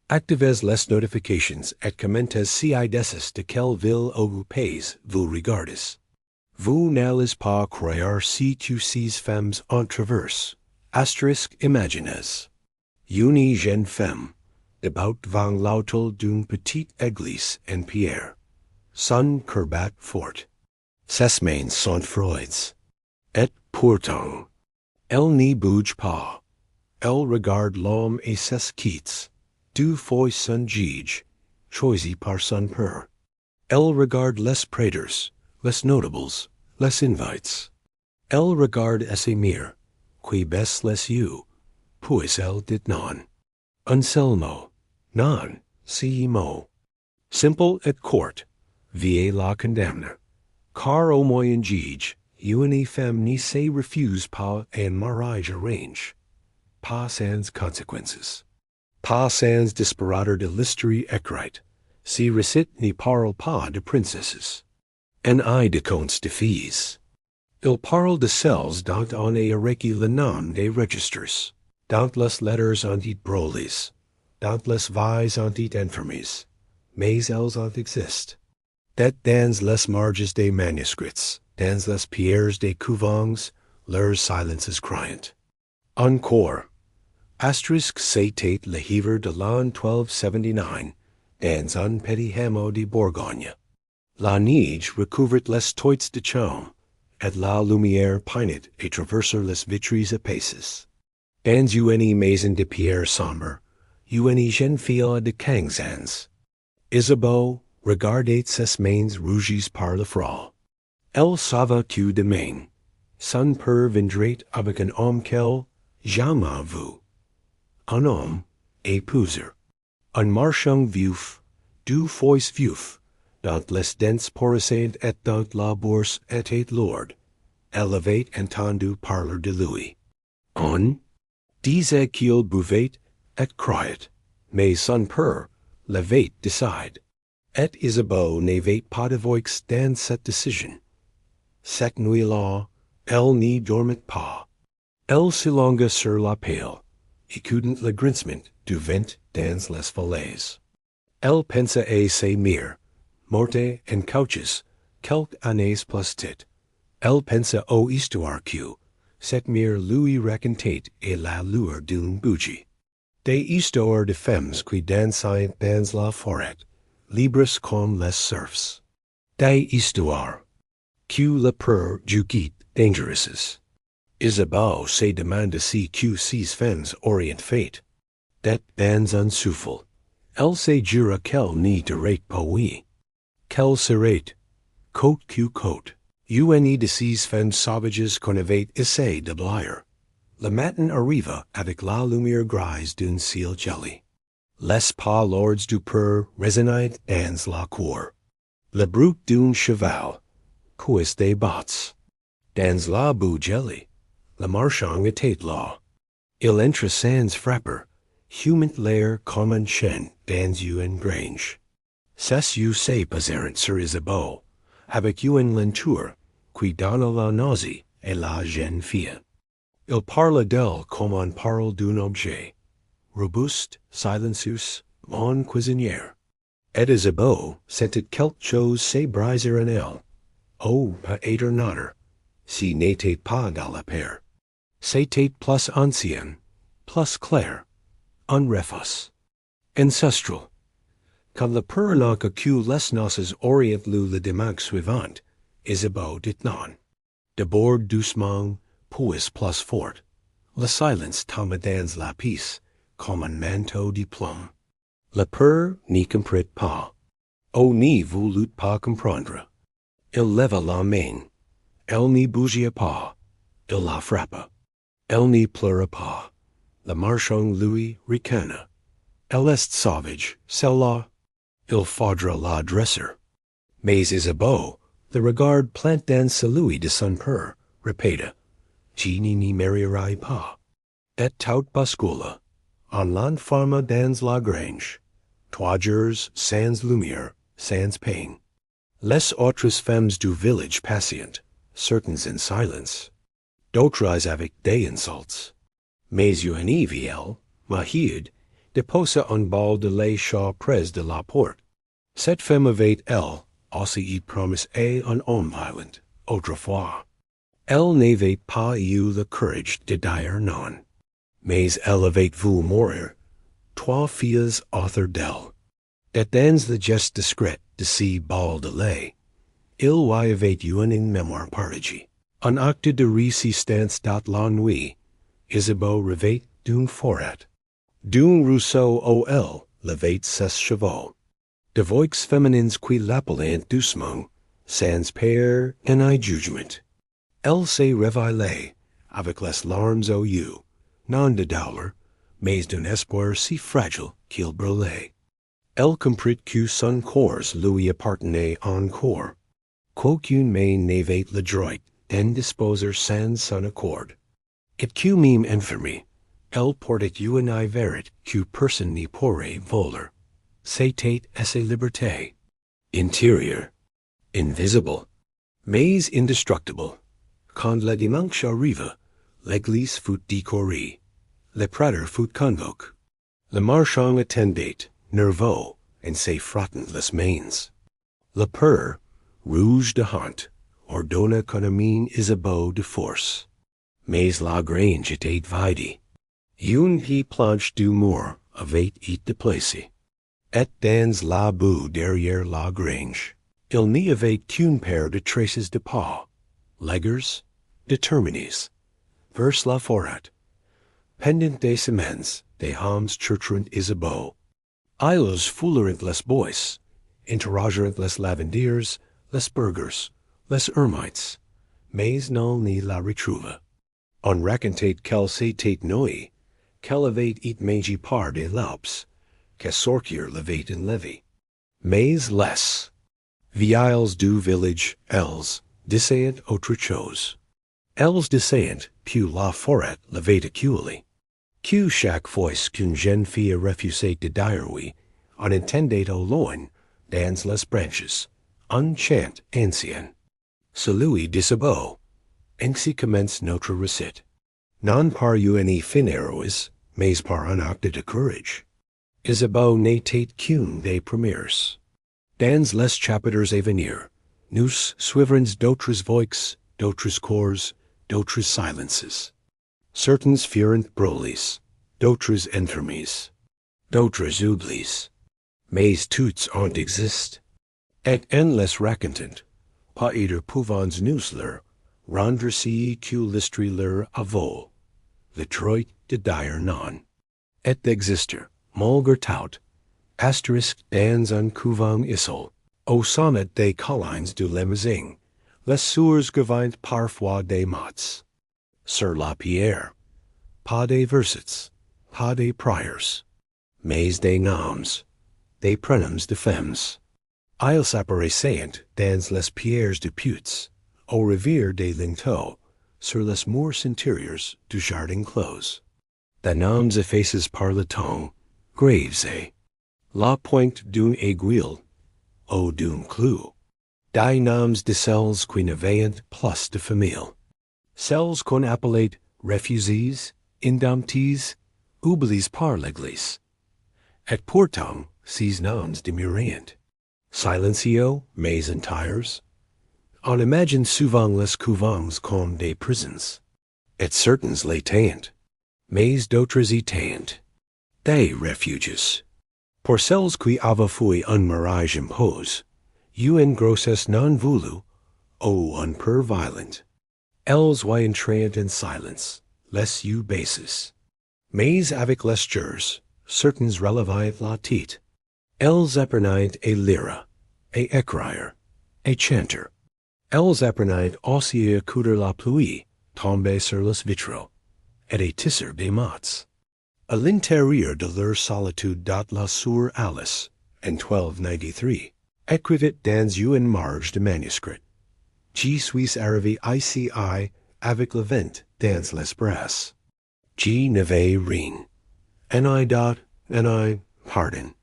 Actives les notifications et commentes si ideces de quelle ville occupez vous regardez. Vous n'allez pas croire si tu ces femmes en traverse. Asterisk imagines. Une jeune femme, debout devant l'autel d'une petite église en pierre. Son cœur bat fort. Ses mains sont froides. Et pourtant, elle n'y bouge pas. Elle regarde l'homme et ses quittes. Du fois son juge, choisi par son père. Elle regarde les praetors, les notables, les invites. Elle regarde ses mire, qui baisse les yeux, puis elle dit non. Un seul mot, non, si mot. Simple et court, vie la condamne. Car au Moyen Âge, une femme ne se refuse pas un mariage arrangé. Pas sans conséquences. Pas sans disparater de l'histoire écrite. Si recite ne parle pas de princesses. En de contes de filles. Il parle de celles dont on a écrit le nom des registres. Dont les lettres ont été brûlées. Dont les vies ont été infirmies. Mais elles ont existé. Dat dans les marges des manuscrits, dans les pierres des couvents, leurs silences criant. Encore. Asterisk c'était le hiver de l'an 1279, dans un petit hameau de Bourgogne. La neige recouvert les toits de chaume, et la lumière peignait et traversait les vitres épaisses. Dans une maison de pierre sombre, une jeune fille de 15 ans. Isabeau regardait ses mains rougies par le froid. Elle savait que demain, son père viendrait avec un homme qu'elle jamais vu. Un homme, épouseur, un marchand vif, deux fois vif, dont les dents pourrissaient et dont la bourse était lourde. Elle avait entendu parler de lui. On disait qu'il buvait et croyait, mais son père l'avait décidé. Et Isabeau n'avait pas de voix dans cette décision. Cette nuit-là, elle n'y dormait pas. Elle s'élongea sur la pelle, écoutant le grincement du vent dans les falaises. Elle pensa à ses mères, mortes en couches, quelques années plus tôt. Elle pensa aux histoires que cette mère lui racontait à la lueur d'une bougie. Des histoires de femmes qui dansaient dans la forêt, libres comme les surfs. Des histoires que le père jugeait dangereuses. Isabeau se demanda si que ces femmes auraient fait. Dat dans un souffle. Elle se jura qu'elle n'y dirait pas oui. Qu'elle serait, cote que cote, une de ces femmes sauvages qu'on avait essayé de blaire. Le matin arriva avec la lumière grise d'un ciel gelé. Les pas lourds du père résonnaient dans la cour. Le bruit d'un cheval, puis des bottes. Dans la boue gelée, le marchand était là. Il entra sans frapper, humant l'air comme un chien dans une grange. Ses yeux se posèrent sur Isabeau, avec une lenteur qui donna la nausée à la jeune fille. Il parla d'elle comme on parle d'un objet, robuste, silencieux, en cuisinière. Et Isabeau sentit quelque chose se briser en elle. Oh, peut-être nôtre, si n'était pas dans la paire. C'était plus ancien, plus clair, un refus. Ancestral. Quand le père n'a que les noces auraient lu le dimanche suivant, Isabeau dit non. D'abord doucement, puis plus fort. Le silence tomba dans la pièce, comme un manteau de plume. Le père n'y comprit pas. Oh, n'y voulut pas comprendre. Il leva la main. Elle n'y bougeait pas. Il la frappa. Elle n'y pleura pas. Le marchand lui ricana. Elle est sauvage, celle-là. Il faudra la dresser. Mais Isabeau, le regard plant dans celui de son père, répéta. Je n'y marierai pas. Et tout bascula. En l'enferma dans la grange. 3 jours sans lumière, sans pain. Les autres femmes du village patientes, certaines en silence. D'autres avec des insultes. Mais une vieille, Mahide, Deposa un bal de la shaw pres de la porte. Cette femme avait elle, aussi y promise un homme violent, autrefois. Elle n'avait pas eu le courage de dire non. Mais elle avait voulu mourir. Trois filles author d'elle. Dat dans le geste discret de si bal de lait. Il y avait eu une mémoire partagée. Un acte de résistance dat la nuit. Isabeau revêt d'une forêt. D'un rousseau au elle, levait ses chevaux. De voix féminines qui l'appelaient doucement, sans peur ni jugement. Elle se réveillait, avec les larmes aux yeux, non de douleur, mais d'un espoir si fragile qu'il brûlait. Elle comprit que son corps lui appartenait encore, qu'aucune main n'avait le droit d'indisposer sans son accord. Et que même enfermée, elle portait une vérité que personne n'y pourrait voler. C'était sa liberté. Intérieure, invisible, mais indestructible. Quand le dimanche arriva, l'église fut décorée, le prater fut convoqué. Le marchand attendait, nerveux, en se frottant les mains. Le père, rouge de honte, ordonna qu'on amène Isabeau de force. Mais la grange était vide. Une petite planche du mur avait été déplacée. Et dans la boue derrière la grange, il n'y avait qu'une paire de traces de pas, leggers, déterminés, vers la forêt, pendant des semaines, des hommes cherchant Isabeau. Ils fouleront les bois, interrogeront les lavandiers, les burghers, les ermites, mais non ni la retrouva. On racontait qu'elle s'était noyée, qu'elle avait été mangée par des loups, que sorcier l'avait enlevée. Mais les vieilles du village, elles, disaient autre chose. Elles disaient, puis la forêt l'avait acculée. Que chaque fois qu'une jeune fille refusait de dire oui, on entendait au loin, dans les branches, un chant ancien. Celui d'Isabeau. Ainsi commence notre recette. Non par une fin héroïse, mais par un acte de courage. Isabeau n'était qu'une des premières. Dans les chapitres à venir, nous suivrons d'autres voix, d'autres corps, d'autres silences. Certains furent brûlés, d'autres enfermés, d'autres oubliés. Mais toutes ont existé. Et en les racontant, pas either pouvons nous leur rendre si que l'histoire leur avole, le droit de dire non. Et d'exister, malgré tout, asterisk dans un couvent isole, au sommet des collines du Limousin, les sourds gravent parfois des mots. Sur la pierre, pas des versets, pas des prières, mais des noms, des prénoms de femmes. Ils apparaissaient dans les pierres de Puits, au revers des linteaux, sur les murs intérieurs du jardin clos. Des noms effacés par le temps, graves la pointe d'une aiguille, ou d'un clou. Des noms de celles qui n'avaient plus de famille. Celles qu'on appelait refusaient, indomptés, oubliés par l'Église. Et pourtant, ces noms demeurent. Silencio, mais entiers. On imagine souvent les couvents comme des prisons. Et certains l'étaient. Mais d'autres étaient des refuges. Pour celles qui avaient fui un mariage imposé, une grossesse non voulue, ou un peu violente. Elles y entraient en silence, les yeux baissés. Mais avec les jours, certains relevaient la tête. Elles apprenaient à lire, à écrire, à chanter. Elles apprenaient aussi à écouter la pluie tomber sur les vitraux, et à tisser des mots. À l'intérieur de leur solitude date la sœur Alice, en 1293, écrivait dans une marge de manuscrit. Je suis arrivé ici avec le vent dans les bras. Je n'avais rien. En I dot, en I pardon.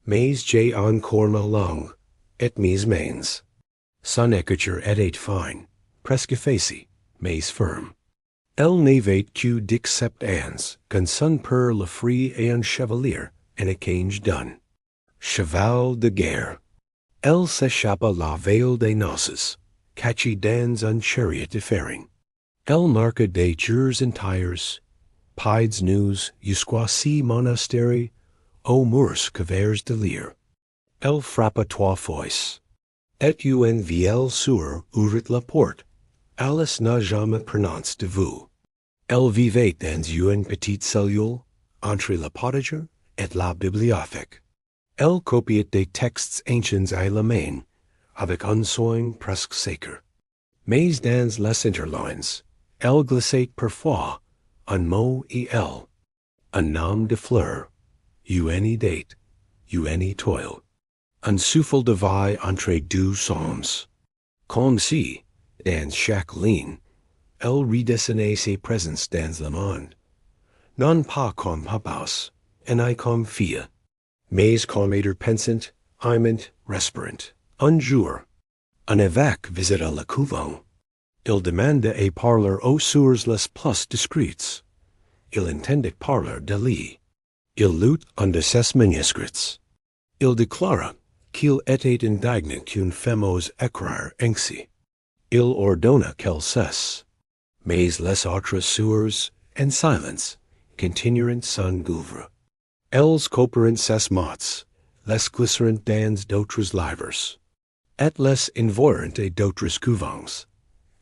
Mais j'ai encore ma langue, et mes mains. Son écriture était fine, presque effacée, mais ferme. Elle n'avait que d'acceptance, qu'un son pour le free et un chevalier en échange done. Cheval de guerre. Elle s'échappa la veille des noces, catchy dans un chariot de faring. Elle marqua des jours entiers, pides news, jusqu'ici monastery, au murs cavers de lire. Elle frappa trois fois. Et un viel sur ouvrit la porte. Alice n'a jamais prononcé de vous. Elle vivait dans une petite cellule, entre le potager et la bibliothèque. Elle copiait des textes anciens à la main, avec un soin presque sacré. Mais dans les interlines, elle glissait parfois un mot et elle, un nom de fleur, une date, une toile, un souffle de vie entre deux psaumes. Comme si, dans chaque ligne, elle redessinait ses présences dans le monde, non pas comme papas, et comme fille, mais comme être pensant, aimant, respirant. Un jour, un évêque visita le couvent. Il demanda à parler aux sourds les plus discrets. Il intendait parler de lui. Il lut un de ses manuscrits. Il déclara qu'il était indignant qu'une femme ose écrire ainsi. Il ordonna qu'elle cesse. Mais les autres sourds, en silence, continuèrent son gouffre. Elles coopèrent ses mots, les glissèrent dans d'autres livres, et les envoyèrent à d'autres couvents.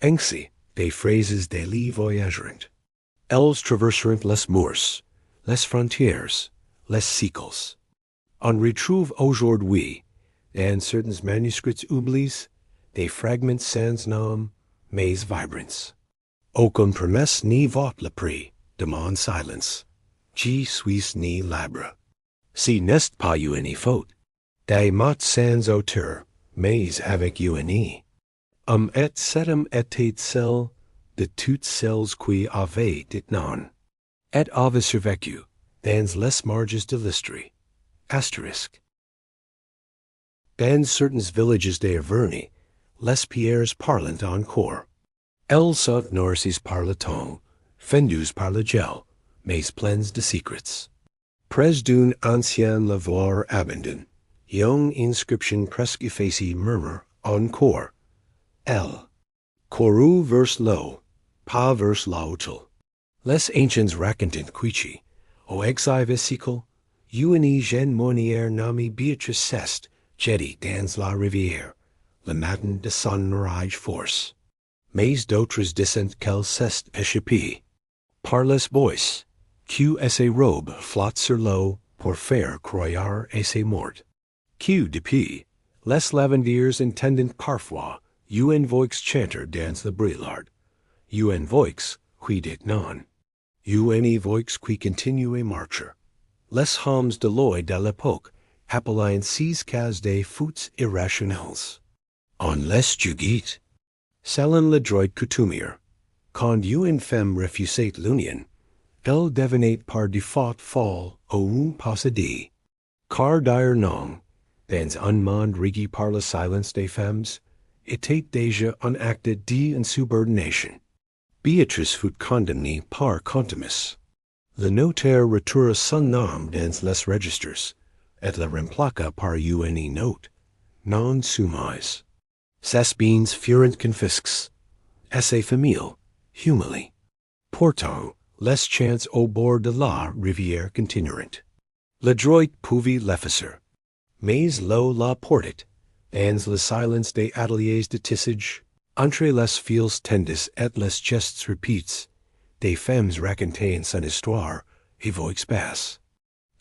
Ainsi, des phrases de les voyageront. Elles traversèrent les murs, les frontières, les siècles. On retrouve aujourd'hui, dans certains manuscrits oubliés, des fragments sans nom, mais vibrants. Aucune promesse n'y vaut le prix de mon silence. Je suis ni libre. Si n'est pas une faute, des mots sans auteur, mais avec une. Et cetem était celle de toutes celles qui avaient dit non. Et avait survécu, dans les marges de l'histoire. Asterisk. Dans certains villages d'Auvergne, les pierres parlent encore. Elles sont nourries par le temps, fendues par le gel, mais pleines de secrets. Près d'un ancien lavoir abandonné, une inscription presque effacée murmure encore. Elle. Courut vers l'eau, pas vers l'autel. Les anciens racontent quici, au exive siècle, une jeune meunière nommée Béatrice Ceste jettit dans la rivière, le matin de son mariage force. Mais d'autres disent qu'elle s'est échappée. Par les bois, que ses robes flottent sur l'eau pour faire croire à ses morts. Que depuis, les lavandiers entendent parfois une voix chanter dans le brillard, une voix qui dit non, une voix qui continue à marcher. Les hommes de l'œil de l'époque appellent ces cas des fous irrationnels. On les jugeait. Selon le droit coutumier, quand une femme refusait l'union, elle devenait par défaut folle ou possédée. Car d'ailleurs non, dans un monde régi par le silence des femmes, était déjà un acte d'insubordination. Béatrice fut condamnée par contumace. Le notaire retoura son nom dans les registres, et le remplaqua par une note, non soumise. Ses biens furent confisques, et ses familles humiliées. Pourtant, les chants au bord de la rivière continuèrent. Le droit pouvait l'effacer, mais l'eau la portait, dans le silence des ateliers de tissage, entre les fils tendus et les gestes repeats, des femmes racontaient son histoire et voix basse.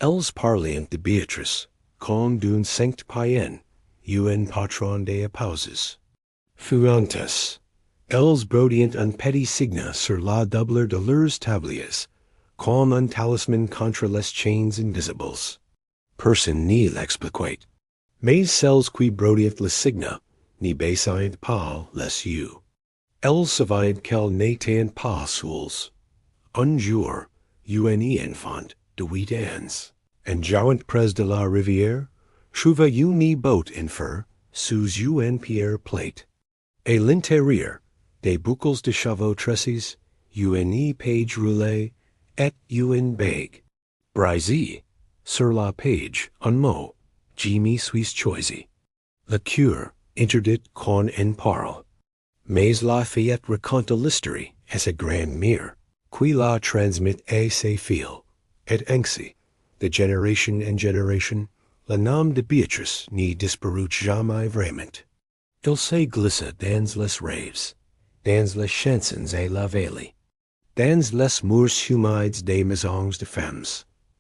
Elles parlaient de Béatrice, comme d'une sainte païenne, un patron des épouses. Fuentes, elles brodient un petit signe sur la doublure de leurs tabliers, comme un talisman contre les chains invisibles. Personne n'y l'expliquait. Mais celles qui brodient le signe n'y baissaient pas les yeux. Elles savaient qu'elles n'étaient pas seules. Un jour, un enfant de 8 ans, en jouant près de la rivière, trouva une botte en fer sous une pierre plate. À l'intérieur, des boucles de cheveux tresses, une page roulée, et une bague. Brisée, sur la page, un mot, je me suis choisi. Le cure interdit qu'on en parle. Mais Lafayette raconte l'histoire as a grand mire, qui la transmit à ses fils, et ainsi, de génération en génération, le nom de Beatrice n'y disparut jamais vraiment. Il se glissa dans les rêves, dans les chansons et la veille, dans les murs humides des maisons de femmes,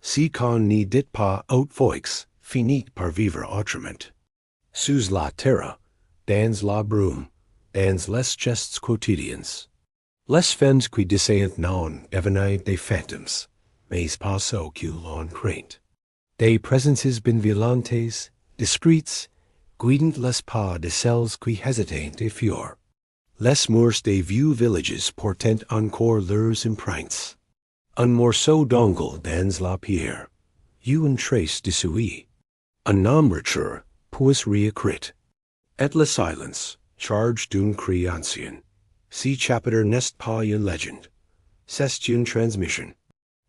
si qu'on n'y dit pas autrefois, finit par vivre autrement. Sous la terre, dans la brume, dans les gestes quotidiens. Les femmes qui descendent non devenaient des fantômes, mais pas ceux que l'on craint. Des presences bienveillantes, discrètes, guidant les pas de celles qui hésitaient et furent. Les murs des vieux villages portent encore leurs empreintes. Un morceau d'ongle dans la pierre, une trace de souris. Un nombrature, puis réécrit. Et le silence, chargé d'une cri ancien. Si chapitre n'est pas une légende, c'est une transmission.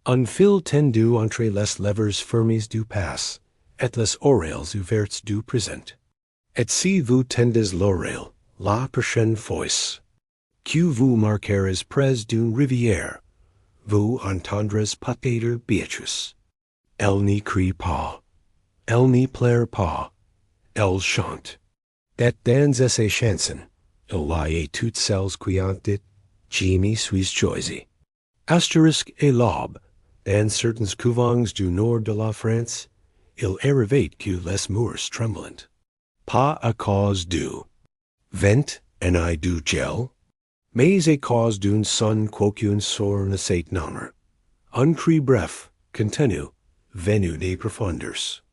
Un fil tendu entre les levers fermes du passé, et les oreilles ouvertes du présent. Et si vous tendez l'oreille, la prochaine fois, que vous marquerez près d'une rivière, vous entendrez peut-être Beatrice. Elle n'y crie pas, elle n'y pleure pas, elle chante. Et dans ces chansons, il y a toutes celles qui ont dit, je me suis choisi. Asterisk et l'aube, dans certains couvents du nord de la France, il arrivait que les murs tremblent. Pas à cause du vent en I du gel, mais à cause d'une son quoiqu'un sort ne sait nommer. Un cri bref, continu, venu des profondeurs.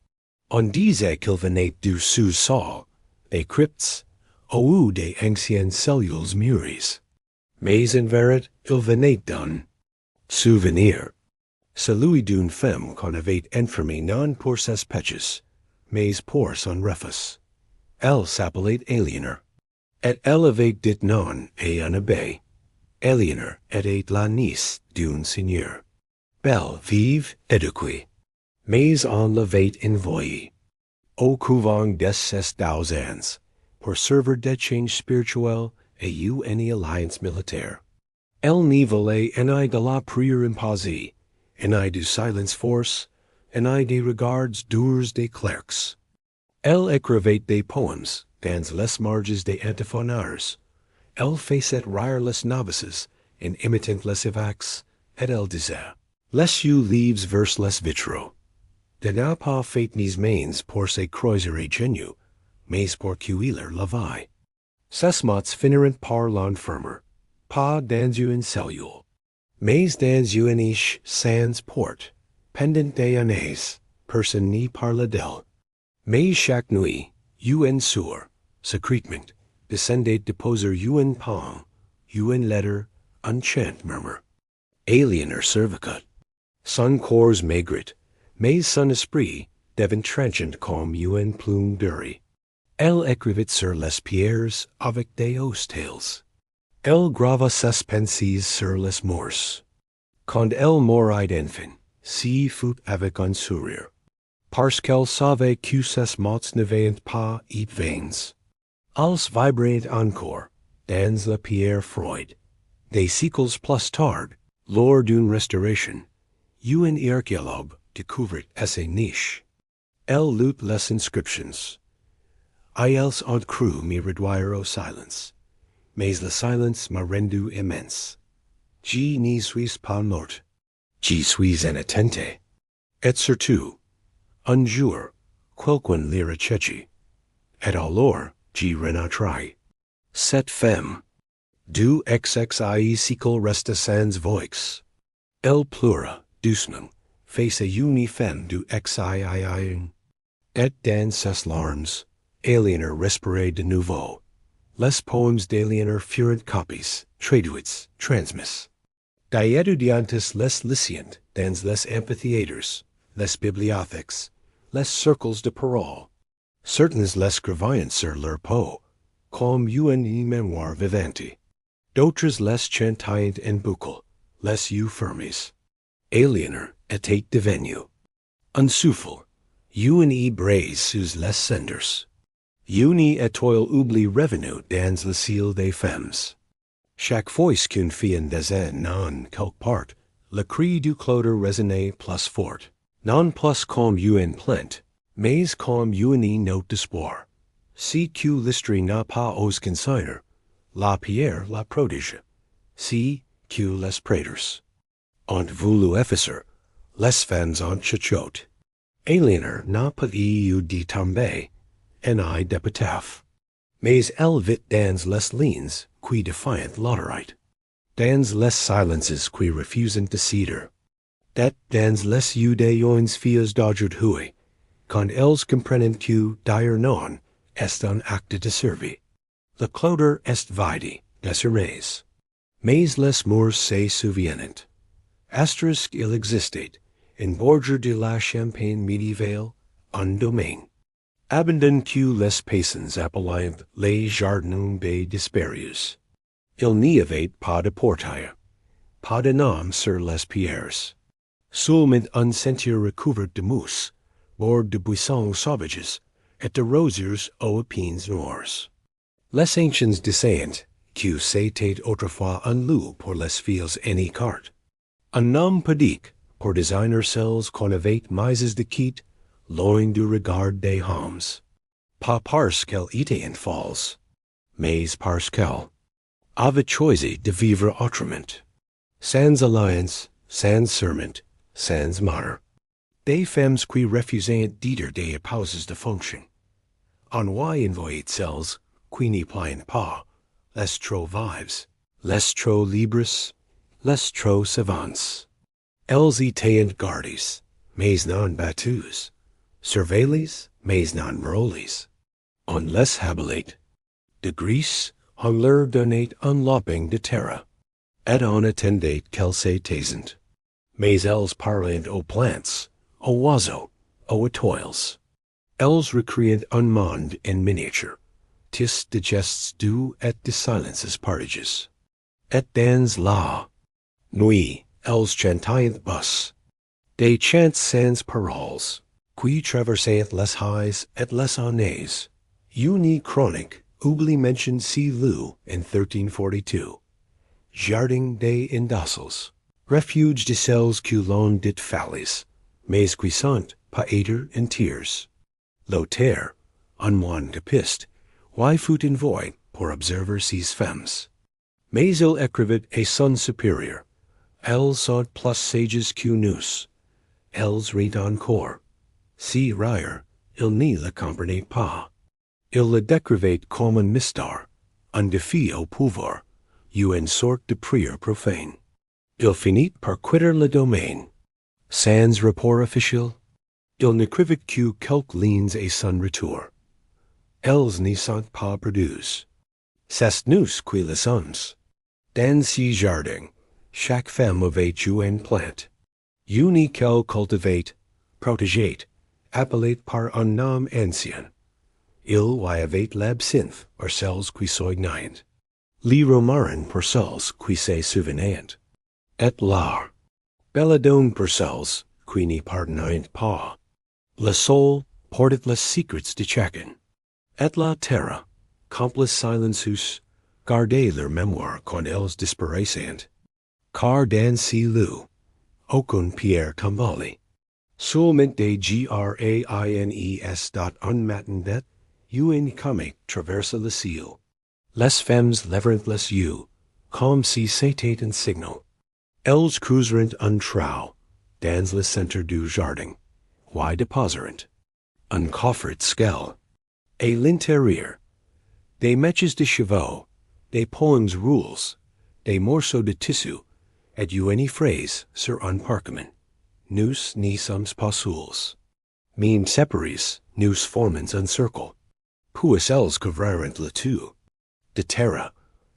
On disait qu'il venait du sous-sol, des cryptes, ou des anciennes cellules mûries. Mais en vérité, il venait d'un souvenir. Celui d'une femme qu'on avait enfermée non pour ses péchés, mais pour son refus. Elle s'appelait Eleanor. Et elle avait dit non à un abbé. Eleanor était la nièce d'un seigneur. Belle, vive, éduquée. Mais on l'avait envoyée au couvent des ses 2 ans, pour servir d'échange spirituel et une alliance militaire. Elle n'y voulait ni de la prière imposée, ni du silence force, ni des regards durs des clercs. Elle écrivait des poèmes dans les marges des antiphonars. Elle faisait rire les novices en imitant les évêques, et elle disait, les yeux livres vers les vitraux. De n'a pas fait mes mains pour se croiser genu, mais pour cueillir la vie. Ces mots finirent par l'enfermer, pas dans une cellule, mais dans une niche sans porte, pendant des années, personne n'y parle d'elle. Mais chaque nuit, une soeur, secrètement, descendait déposer une poem, une lettre, un chant murmure. Eleanor servicat. Son corps maigret, mais son esprit devint tranchant comme une plume dorée. Elle écrivit sur les pierres avec des hostels. Elle grava ses pensées sur les murs. Quand elle mourut enfant, si fut avec un sourire, parce qu'elle savait que ces mots ne veillent pas et vains. Als vibrant encore, dans la pierre froide. Des siècles plus tard, lors d'une restauration, un archéologue découvrit ces niches. Elle lut les inscriptions. Et elles ont cru me réduire au silence. Mais le silence m'a rendu immense. Je n'y suis pas morte. Je suis inattente. Et surtout, un jour, quelqu'un lira ceci. Et alors, je renaîtrai. Cette femme, du XXI siècle resta sans voix. Elle pleura, doucement, face à une femme du XII. Et dans ses larmes, Eleanor respirait de nouveau. Les poèmes d'Eleanor furent copies, traduits, transmis. Des étudiantes les licenciant dans les amphithéâtres, les bibliothèques, les cercles de parole. Certains les scrivaient sur leur peau, comme une mémoire vivante. D'autres les chantaient en boucle, les yeux fermés. Eleanor était devenue Unsuful, uni braise sus les senders. Uni etoile oubli revenu dans le ciel des femmes. Chaque fois qu'une fille descend non quelque part, le cri du cloder résonne plus fort. Non plus comme une plainte, mais comme une note d'espoir. Si que l'histoire n'a pas os consigner, la pierre la prodige. Si que les préters ont voulu effacer, les fans ont chuchote. Aliener n'a pas eu de tomber, en I d'epitaphe. Mais elle vit dans les lignes qui defiant l'autorite. Dans les silences qui refusent de ceder. Dat dans les des filles dodgered hui, quand elles comprennent que dire non est un acte de service. Le cloder est vide, désormais. Mais les mours se souviennent. Asterisk il existait, in bordure de la Champagne médiévale, un domaine. Abandon que les paysans appellent les jardins des disparus. Il n'y avait pas de portail, pas de nom sur les pierres. Seulement un sentier recouvert de mousse, bord de buissons sauvages, et de rosiers aux épines noirs. Les anciens disaient que c'était autrefois un lieu pour les filles en carte. Un nom pudique pour designer celles qu'on avait mises de quitte, loin du regard des hommes. Pas parce qu'elles étaient en false, mais parce qu'elles avaient choisi de vivre autrement. Sans alliance, sans serment, sans mother. Des femmes qui refusaient d'être des épouses de fonction. En y envoyaient celles qui n'y plaient pas, les trop vives, les trop libres, les trop savantes. Elles étaient gardies, mais non battues, surveillées, mais non brolies. On les habilait de gris, on leur donnait un lopping de terre, et on attendait qu'elles se taisent. Mais elles parlaient aux plantes, aux oiseaux, aux étoiles. Elles recréaient un monde en miniature, tis de gestes doux et de silences partages. Et dans la nuit, elles chantaient bus, des chants sans paroles, qui traversaient les highs et les années. Une chronique oublie mentioned si lieu in 1342. Jardin des indociles, refuge de celles que l'on dit follies, mais qui sont pas être en tears. Lothaire, un moine de piste, why fut envoyé pour observer ces femmes. Mais il écrivait à son supérieur. Elles sont plus sages que nous. Elles rient encore. Si rire, il n'y le comprenait pas. Il le décrivait comme un mystère, un défi au pouvoir, ou une sorte de prière profane. Il finit par quitter le domaine. Sans rapport officiel, il n'écrivait que quelques lignes à son retour. Elles n'y sont pas perdues. C'est nous qui le sommes. Dans ces jardins, chaque femme avait une plante. Une qu'elle cultivait, protégeait, appelée par un nom ancien. Il y avait l'absinthe pour celles qui soignent, le romarin pour celles qui se souvenaient, et l'art, belladone pour celles qui n'y parvenaient pas. Le sol portait les secrets de chacun, et la terre, complice silencieux, gardait leur mémoire quand elles disparaissaient. Car dans ces lieux, aucune pierre tombale. Seulement des graines dont un matin det, une comique traverse le ciel. Les femmes lèverent les yeux, comme si c'était un signal. Elles cruiserent un trou, dans le centre du jardin, y déposerent un coffret scale. À l'intérieur, des mèches de chevaux, des poings roules, des morceaux de tissu, et une phrase sur un parchemin. Nous n'y sommes pas seuls. Min séparis, nous formons un cercle. Puis elles couvrent le tout. De terre,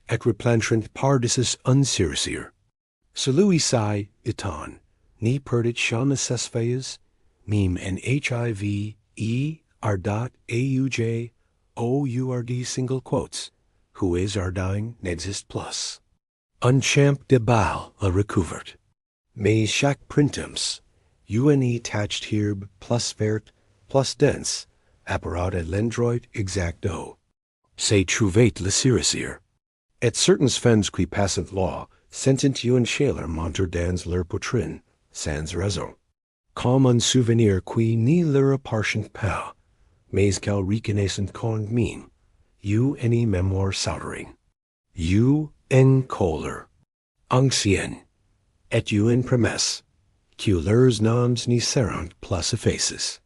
et replenchent par de ces uncircir. Celui-ci étant, ni perdit jamais ses feuilles, mime en HIV, ardot, auj, ourd single quotes, who is ardine n'existe plus. Un champ de bal le recouvert. Mais chaque printemps, une attached herb plus vert plus dense, apparat et l'endroit exacto. Se trouvait le cirasir. Et certains femmes qui passent law, sentent un chaleur monter dans leur poitrine, sans raison. Comme un souvenir qui ne leur appartient pas, mais qu'elles reconnaissent quand même, une mémoire soldering. Une colère. Ancienne. Et une promesse, que leurs noms ne seront plus effacés.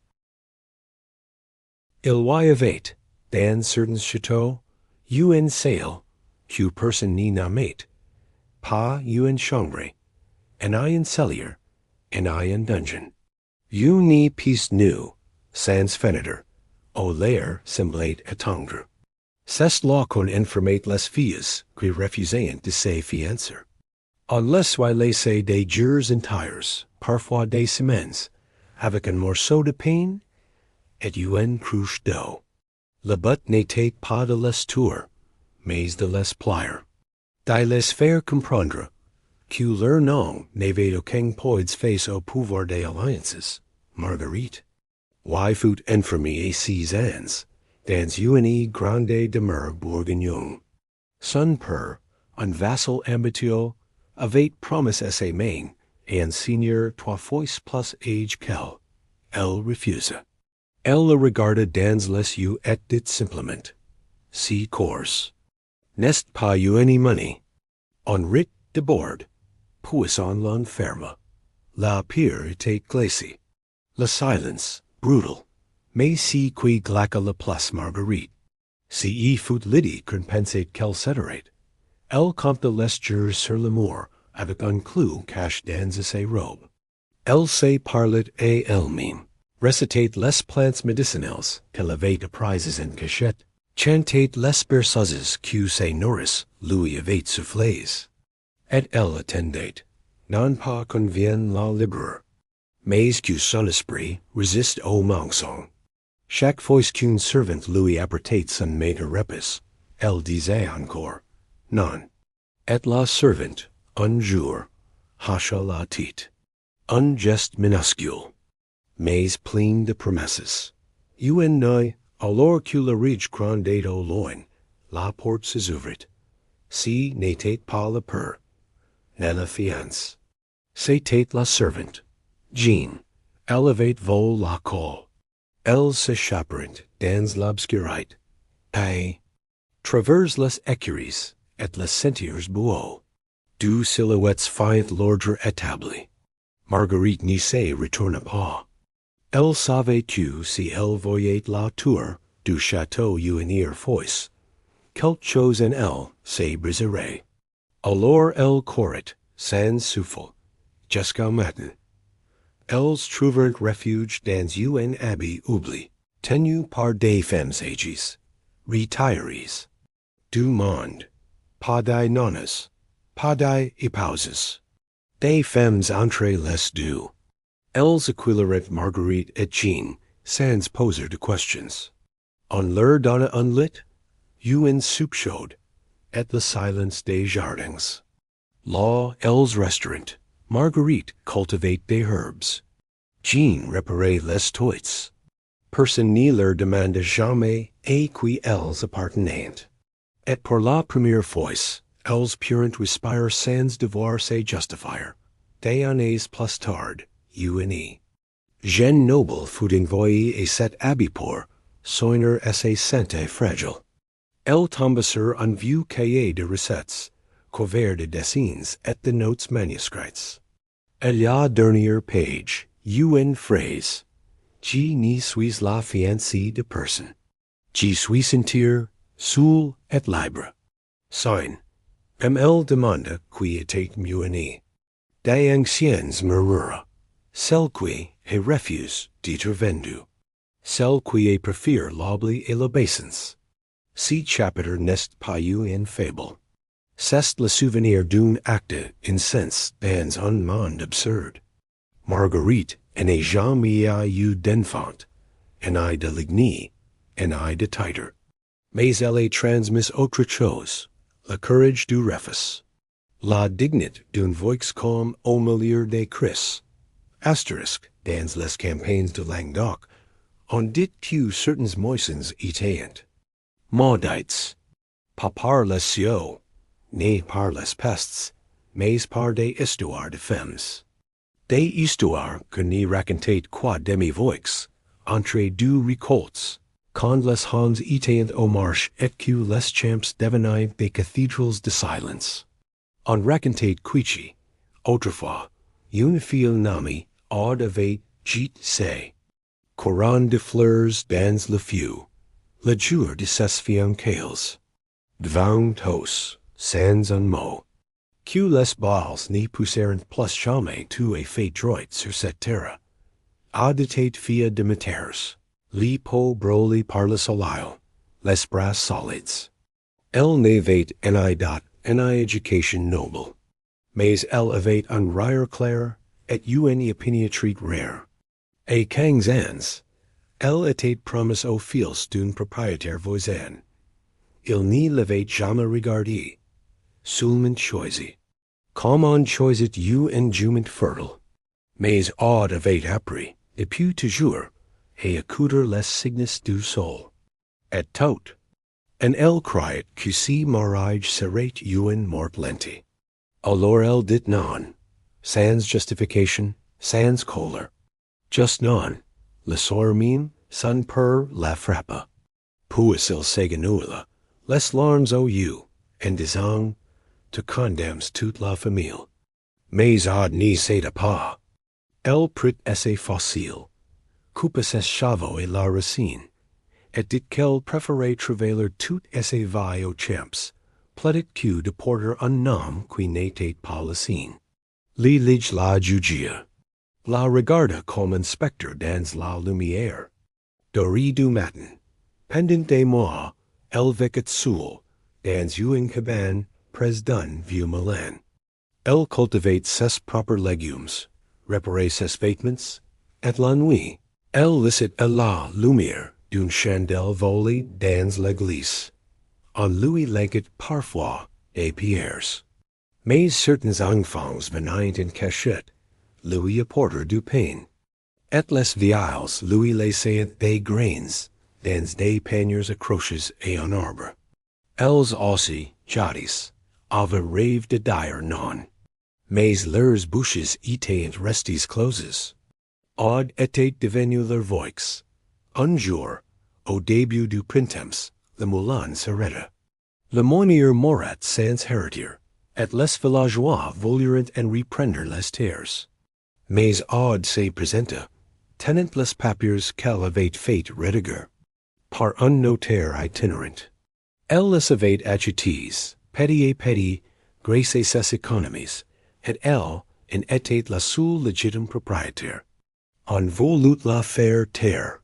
Il y avait, dans certains châteaux, une salle, que personne n'y nommait, pas une chambre, and un cellier, and un dungeon. Une pièce nue, sans fenêtre, au l'air semblait étendre. C'est là qu'on informait les filles qui refusaient de se fiancer. Unless I laissait des jours entiers, parfois des semaines, avec un morceau de pain et une cruche d'eau. Le but n'était pas de les tuer, mais de les plier. De les faire comprendre que leur nom n'avait aucun poids face au pouvoir des alliances. Marguerite. Why fut enfermée 6 ans, dans une grande demeure bourguignon. Son père, un vassal ambitieux, avait promis à ses mains un seigneur 3 fois plus âge qu'elle. Elle refusa. Elle le regarda dans les yeux et dit simplement, si course. N'est pas une money. On rit de bord, puis on l'enferma. La pierre était glacée. Le silence, brutal, mais si qui glaça la place Marguerite. Si y fut Lydie qu'on pensait qu'elle céderait. Elle compta les jours sur l'amour avec un clou caché dans ses robes. Elle se parlait à elle-même, recitait les plantes médicinales qu'elle avait apprises en cachette, chantait les berceuses que ses nourrices lui avaient soufflées. Et elle attendait, non pas qu'on vienne la libérer, mais que son esprit résiste au mensonge. Chaque fois qu'une servante lui apportait son maigre repas, elle disait encore, non. Et la servante, un jour, hocha la tête. Un geste minuscule, mais plein de promesses. Une nuit, alors que le riche grandait au loin, la porte s'ouvrit. Si n'était pas le père, ne la fiance. C'était la servante, Jean. Elle avait volé la colle. Elle s'échapperait dans l'obscurité, et traverse les écuries et les sentiers bois. 2 silhouettes firent l'ordre établi. Marguerite n'y se retourna pas. Elle savait que si elle voyait la tour du château une fois, quelque chose en elle se briserait. Alors elle courait, sans souffle, jusqu'au matin. Elles trouvèrent refuge dans une abbaye oublie, tenue par des femmes ages, retirees. Du monde, pas des nonnes, pas des épouses. Des femmes entre les deux. Elles accueillirent Marguerite et Jean sans poser de questions. On leur donna un lit, une soupe chaude, et le silence des jardins. Là, elles restaurant. Marguerite cultivate des herbes. Jean réparait les toits. Personne ne leur demanda jamais à qui elles appartenaient. Et pour la première fois, elles purent respirer sans devoir se justifier. Des années plus tard, une jeune noble fut envoyée à cette abbey pour soigner à sa santé fragile. Elle tomba sur un vieux cahier de recettes, couvert de dessins et de notes manuscrits. À la dernière page, une phrase, je ne suis la fiancée de personne. Je suis sentir, seul et libre. Sign, comme elle demanda qui était munie. Des anciennes murmura, celle qui est refuse d'être vendue, celle qui est préfère l'oubli et l'obéissance. Ce chapitre n'est pas une fable. C'est le souvenir d'un acte insensé dans un monde absurde. Marguerite n'a jamais eu d'enfant, n'a de lignées, n'a de titre. Mais elle a transmis autre chose, le courage du refus. La dignité d'une voix comme au milieu des cris, Asterisk, dans les campagnes de Languedoc, on dit que certains moissons étaient maudites, pas par les cieux, ni par les pestes, mais par des histoires de femmes. Des histoires que n'y racontaient quoi demi-voix, entre deux récoltes, quand les hans étaient au marche et que les champs devenaient des cathédrales de silence. On racontait quichi, autrefois, une fille nommée Aude avait gîte c'est. Courant de fleurs dans le feu, le jour de ses fiancales. Devant tous, sans un mot, que les balles n'y poussèrent plus jamais tout et fait droit sur cette terre. Auditate fille de méters, les peaux brûlées par le soleil, les bras solides. Elle n'avait une éducation noble, mais elle avait un rire clair et une opiniâtrie rare. Et 15 ans, elle était promise aux fils d'un propriétaire voisin. Il n'y l'avait jamais regardé, seulement choisi. Comme on choisit un jument fertile. Mais Aude avait appris, depuis toujours, à écouter les signes du sol. Et tout. And elle croyait que si mariage serait une mort lente. Alors elle dit non, sans justification, sans colère. Just non, le soir même, sans peur la frappa. Puis il s'éganouilla, les larmes aux yeux, en disant, tu condamnes toute la famille. Mais Aude n'y céda pas. Elle prit assez facile, coupa ses cheveux et la racine, et dit qu'elle préférait travailler tout assez vaille aux champs, plaitit que de porter un nom qui n'était pas le sien. Lige la jugia. La regarda comme un spectre dans la lumière. Doré du matin, pendant des mois, elle vécut seule, dans une cabane près d'un vieux moulin. Elle cultivait ses propres légumes, réparait ses vêtements, et la nuit, elle laissait à la lumière d'une chandelle volée dans l'église. On lui léguait parfois des pierres. Mais certains enfants venaient en cachette, lui apporter du pain. Et les vieilles lui laissaient des grains dans des paniers accrochés à un arbre. Elles aussi, jadis, avaient rêvé de dire non. Mais leurs bouches étaient restées closes. Aude était devenue leur voix. Un jour, au début du printemps, le moulin s'arrêta. Le meunier mourut sans héritier, et les villageois voulurent en reprendre les terres. Mais Aude se présenta, tenant les papiers qu'elle avait fait rédiger, par un notaire itinérant. Elle les avait achetés, petit à petit, grâce à ses économies, et elle en était la seule légitime propriétaire. On voulut la faire taire,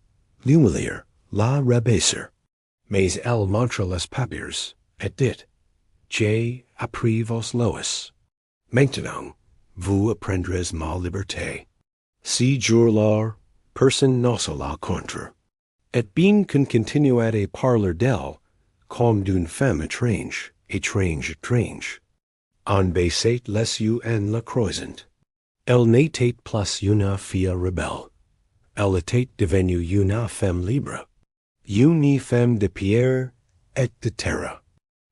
l'humilier, la rabaisser. Mais elle montra les papiers, et dit, j'ai appris vos lois. Maintenant, vous apprendrez ma liberté. Si jour-là, personne n'osa la contre. Et bien qu'on continuait à parler d'elle, comme d'une femme étrange, on baissait les yeux en la croisant. Elle n'était plus une fille rebelle. Elle était devenue une femme libre, une femme de pierre et de terre.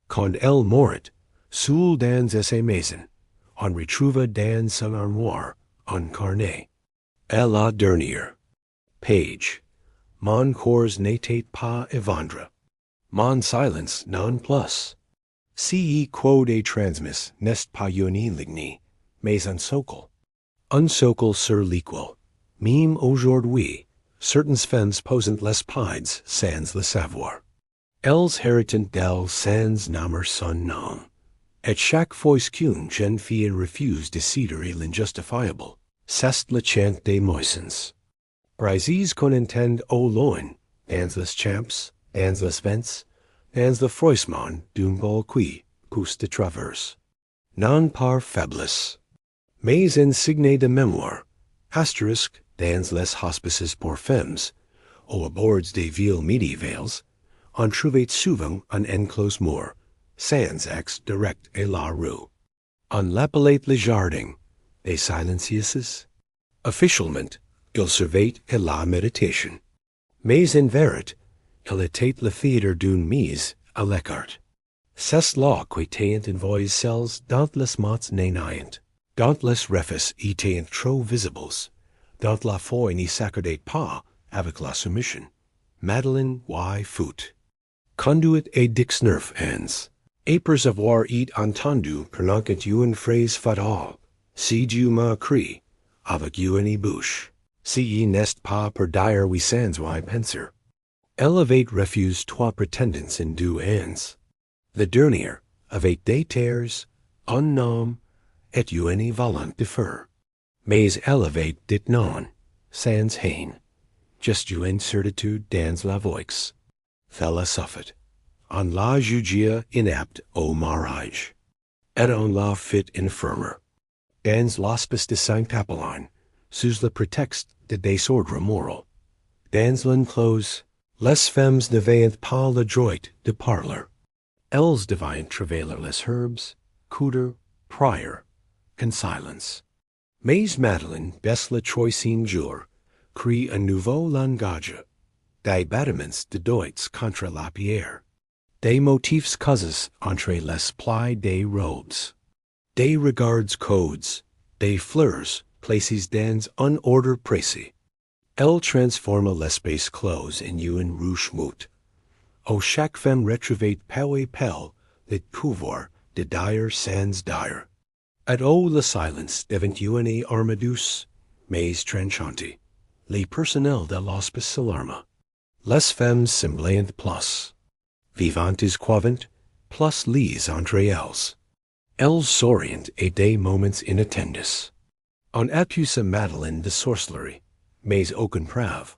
Quand elle mourut, seule dans ses maisons, on retrouva dans son armoire un carnet. Et la dernière page. Mon corps n'était pas à vendre. Mon silence non plus. Si quod est transmis n'est pas une ligne, mais un socle. Un socle sur lequel, même aujourd'hui, certaines femmes posent les pieds sans le savoir. Elles héritent d'elles sans nommer son nom. Et chaque fois qu'une jeune fille refuse de céder à l'injustifiable, c'est le chant des moissons. Brises qu'on entend au loin, dans les champs, dans les vents, dans le froissement d'un bol qui pousse de travers. Non par faiblesse, mais en signe de mémoire, asterisk dans les hospices pour femmes, ou à bord des villes médiévales, on trouvait souvent un enclos mur, sans accès direct à la rue. On l'appelait le jardin des silencieuses. Officialment, il servait et la méditation. Mais in vérité, il était le theatre d'une mise à l'écart. C'est là qu'étaient envoyés celles dont les mots n'ayant, dont les refus étaient trop visibles, dont la foi n'y s'accordait pas avec la soumission. Madeleine y fut. Conduit et dixnerf ans. Après avoir entendu prononcer une phrase fatale, si Dieu m'a crie, avec une bouche, si n'est pas pour dire oui sans y penser. Elle avait refusé trois prétendants in 2 ans. Le dernier avait des terres, un nom, et une volonté de faire. Mais elle avait dit non, sans haine. Just une certitude dans la voix. Fella suffit. On la jugia inapte au mariage. Et on la fit infirmer. Dans l'hospice de Saint-Apollon, sous le prétexte de désordre moral. Dans l'enclose, les femmes n'avaient pas le droit de parler. Elles devaient travailler les herbes, coudre, prier, silence. Mais Madeleine, baisse le troisième jour, crée un nouveau langage, des bâtiments de doits contre la pierre, des motifs causes entre les plis des robes, des regards codes, des fleurs placées dans un ordre précis. Elle transforma l'espace clos en une ruche moute. Où chaque femme retrouvait peu et peu le pouvoir de dire sans dire. Et où le silence devint une arme douce, mais tranchante. Les personnels de l'hospice s'alarma. Les femmes semblant plus vivantes qu'avant, plus les entre elles. Elles s'orient et des moments inattendus. On accusa Madeleine de sorcellerie, mais aucun preuve,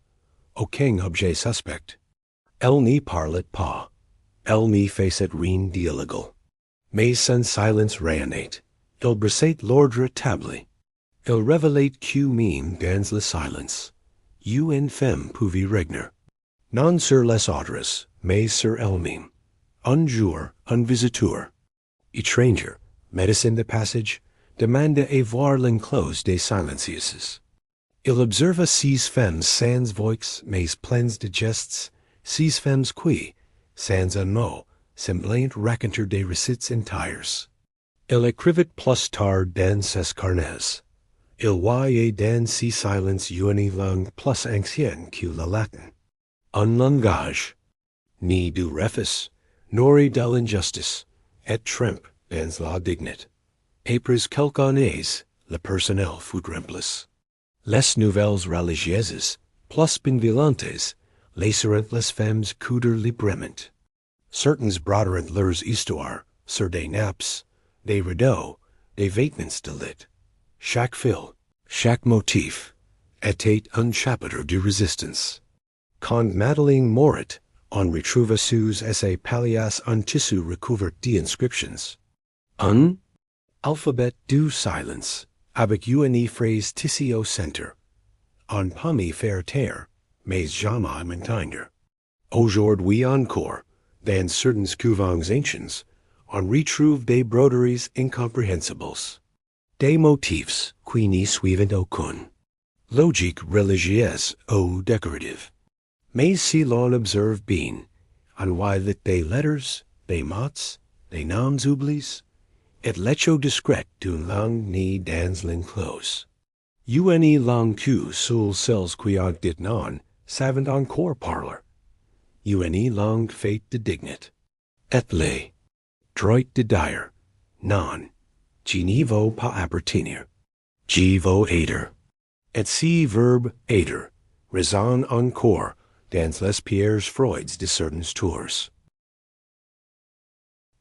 aucun objet suspect. Elle n'y parlait pas. Elle n'y faisait rien d'illégal. Mais son silence rayonnait. Il brisait l'ordre établi. Il révélait que même dans le silence, une femme pouvait régner. Non sur les autres, mais sur elle-même. Un jour, un visiteur, étranger, médecin de passage, demanda à voir l'enclose des silencieuses. Il observa 6 femmes sans voix, mais pleines de gestes, 6 femmes qui, sans un mot, semblant raconter des récits entiers. Il écrivit plus tard dans ses carnets. Il voyait dans ces silences une langue plus ancienne que le latin. Un langage, ni du refus, nor de l'injustice, et trempe dans la dignité. Après quelques années, le personnel fut rempli. Les nouvelles religieuses, plus bienveillantes, laisseront les femmes coudre librement. Certains broderont leurs histoires sur des nappes, des rideaux, des vêtements de lit. Chaque fil, chaque motif, était un chapitre de résistance. Quand Madeleine mourut, on retrouva sous ses pallias un tissu recouvert d'inscriptions. Un alphabet du silence, avec une phrase tissée au centre. On peut faire taire, mais jamais m'entendre. Aujourd'hui encore, dans certains couvents anciens, on retrouve des broderies incomprehensibles. Des motifs qui n'y suivent aucune logique religieuse ou décorative. Mais si l'on observe bien, on voit des letters, des mots, des noms oubliés, et l'écho discret d'une langue née dans l'enclose. Une langue que seules celles qui ont dit non savent encore parler. Une langue faite de dignité. Et les droit de dire non, qui n'y vaut pas appartenir, qui vaut aider. Et si verbe aider résonne encore dans les pierres freudes de certains tours.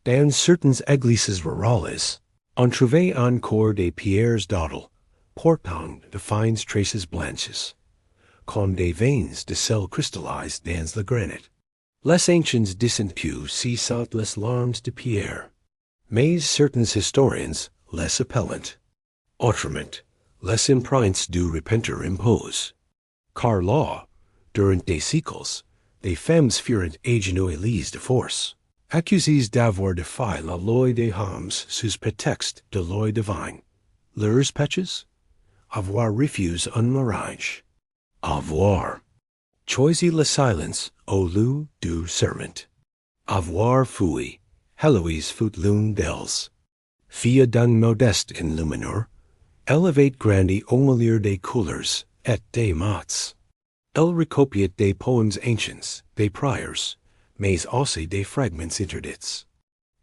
Dans certaines églises rurales, on trouvait encore des pierres d'odal, portant de fines traces blanches, comme des veins de sel cristallisées dans le granit. Les anciens disent si sont les larmes de pierre, mais certains historiens les appellent. Autrement, les empreintes du repentir imposent. Car là, durant des siècles, des femmes furent agenouillées de force, accusées d'avoir défié la loi des hommes sous prétexte de loi divine. Leurs péchés? avoir refuse un mariage. Avoir. Choisir le silence au lieu du serment. Avoir fui. Heloise fut l'une d'elles. Fille d'un modeste enlumineur. Elevate grandi omelier des couleurs et des mots. Elle recopiate des poems anciens, des priors, mais aussi des fragments interdits.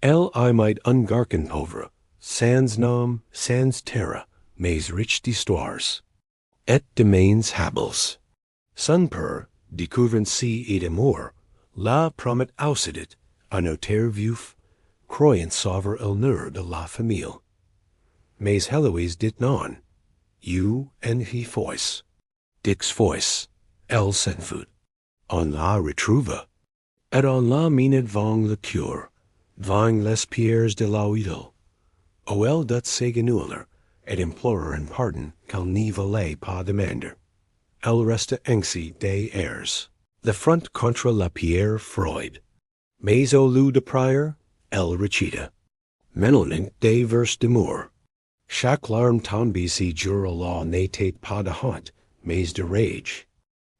Elle imite un garçon pauvre, sans nom, sans terre, mais riche d'histoires. Et de mains hables. Son père, découvrant si et d'amour, la promet ausidit, un notaire veuf, croyant sauver l'honneur de la famille. Mais Heloise dit non. You and he voice. Dix voice. Elle s'en fout. On la retrouva. Et on la minute vang le cure, vang les pierres de la idole. O elle dut s'égenouiller, et implorer un pardon qu'elle n'y voulait pas demander. Elle resta ainsi des airs. Le front contre la pierre Freud. Mais au lieu de prière, elle recita. Menelnant des vers d'amour. Chaque larme tombée si dur la n'était pas de honte, mais de rage.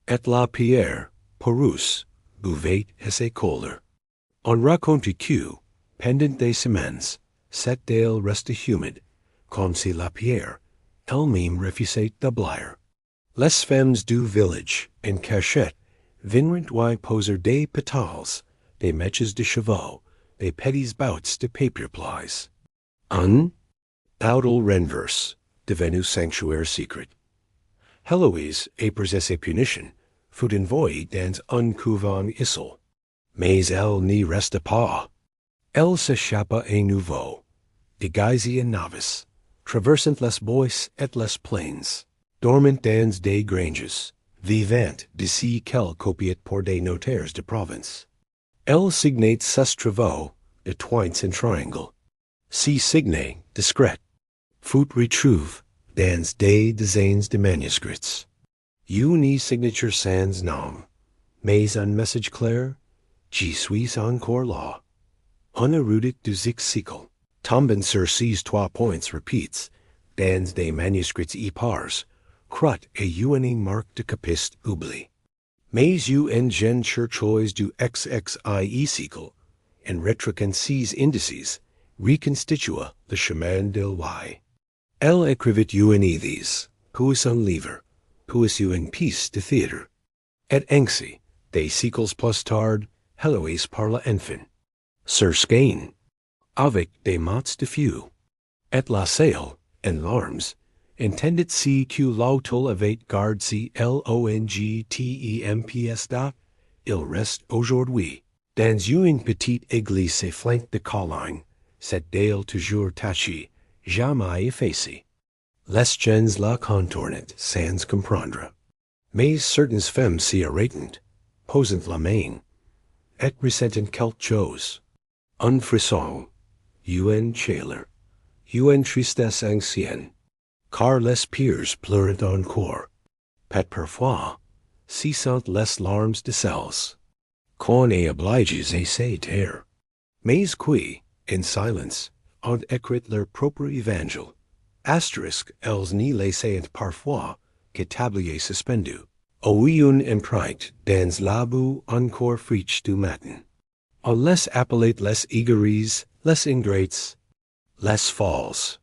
Et la pierre, porus, buvait ses colères. On raconte que, pendant des semaines, cette d'elle resta humide, comme si la pierre, elle-même refusait d'obéir. Les femmes du village, en cachette, vinrent y poser des pétales, des mèches de chevaux, des petits bouts de papier plies. Un Audal renverse, devenu sanctuaire secret. Heloise, après ses punitions, fut envoyée dans un couvent isle. Mais elle n'y resta pas. Elle s'échappa à nouveau, déguisée en novice, traversant les bois et les plaines, dormant dans des granges, vivant d'ici qu'elle copiait pour des notaires de province. Elle signait ses travaux de points en triangle. Si signe discret, fut retrouve dans des dizaines de manuscrits. Une signature sans nom, mais un message clair, j'y suis encore là. Un érudit du siècle, tombant sur ces trois points repeats, dans des manuscrits épars, croit et une marque de capiste oubli. Mais une gen cherchois du XXIe siècle, en retroquant ces indices, reconstitua le chemin de l'Ouai. Elle écrivit une these, puis un livre, puis une pièce de théâtre. Et ainsi, des siècles plus tard, Heloise parla enfin. Sur Skein, avec des mots de feu. Et la salle, en larmes, entendit si que l'autel avait gardé si longtemps dot, il reste aujourd'hui, dans une petite église flanque de colline, cette dale toujours tachée, jamais effacée. Les gens la contournent sans comprendre. Mais certaines femmes s'y arrêtent, posant la main, et ressentent quelque chose. Un frisson, une chaleur, une tristesse ancienne, car les pierres pleurent encore. Pet parfois, si sont les larmes de celles. Qu'on est obligé à se taire. Mais qui, in silence, ont écrit leur propre évangile. Asterisk, elles n'y laissent parfois que tablier suspendu. Ou une empreinte dans la boue encore fraîche du matin. On les appelait les égarés, les ingrates, les folles.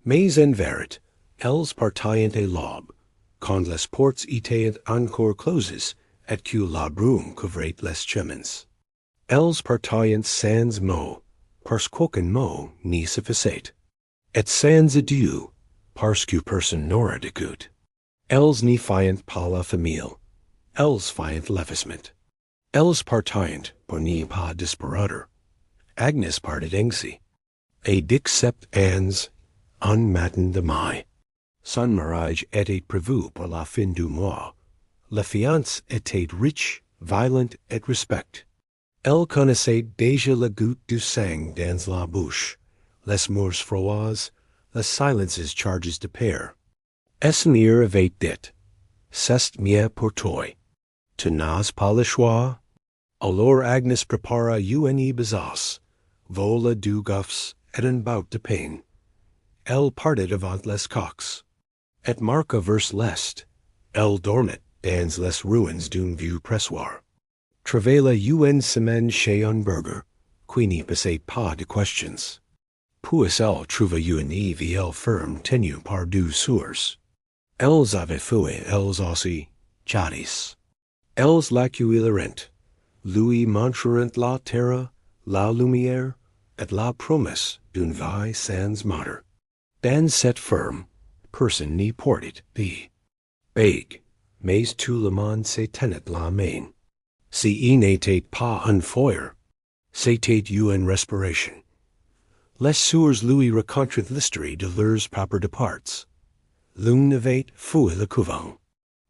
Mais en vérité, elles partient à l'aube, quand les portes étaient encore closes et que la brume couvrait les chemins. Elles partient sans mot, parce qu'aucun mot n'y suffisait. Et sans adieu, parce que personne n'aura d'écoute. Elles n'y fient pas la famille, elles fient l'effacement. Elles partient pour n'y pas disparaître. Agnes partit ainsi. Et d'except ans, un matin de mai. Son mariage était prévu pour la fin du mois. La fiancée était riche, violente et respect. Elle connaissait déjà le goût du sang dans la bouche, les murs froids, les silences chargés de père. Essenir avait dit, c'est mieux pour toi. Tu n'as pas le choix? Alors Agnes prépara une besace, vola du gouffes et un bout de pain. Elle partit avant les coqs. Et marca vers l'est, el dormit, dans les ruins d'un vieux pressoir. Travailla un semaine chez un burger, qui n'y passait pas de questions. Puis elle trouva une vie ferme tenue par deux sources. Elles avaient foué, elles aussi, jadis. Elles l'accueillirent, lui montreront la terre, la lumière, et la promesse d'une vie sans matter. Dans cette ferme, personne n'y portait vie. Beg, mais tout le monde se tenait la main. Si il n'était pas un feuer, c'était une respiration. Les sourds lui racontent l'histoire de leurs propres départs. L'une avait foué le couvent,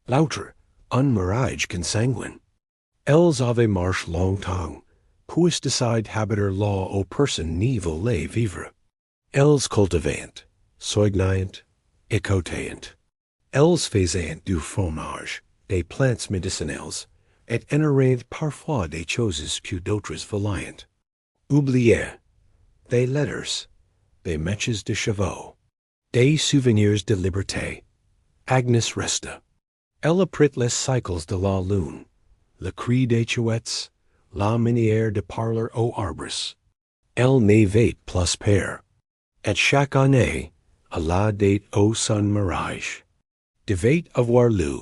l'autre un mirage consanguin. Elles avaient marché longtemps, puis décidé habiter là où personne n'y voulait vivre. Elles cultivant, soignant, écoutant. Elles faisaient du fromage, des plantes médicinales, et énervaient parfois des choses que d'autres voulaient. Oubliez, des letters, des matches de chevaux, des souvenirs de liberté. Agnes resta. Elle apprit les cycles de la lune, le cri des chouettes, la manière de parler aux arbres. Elle n'avait plus peur. Et chaque année, elle allait au son mariage. Devait avoir lu,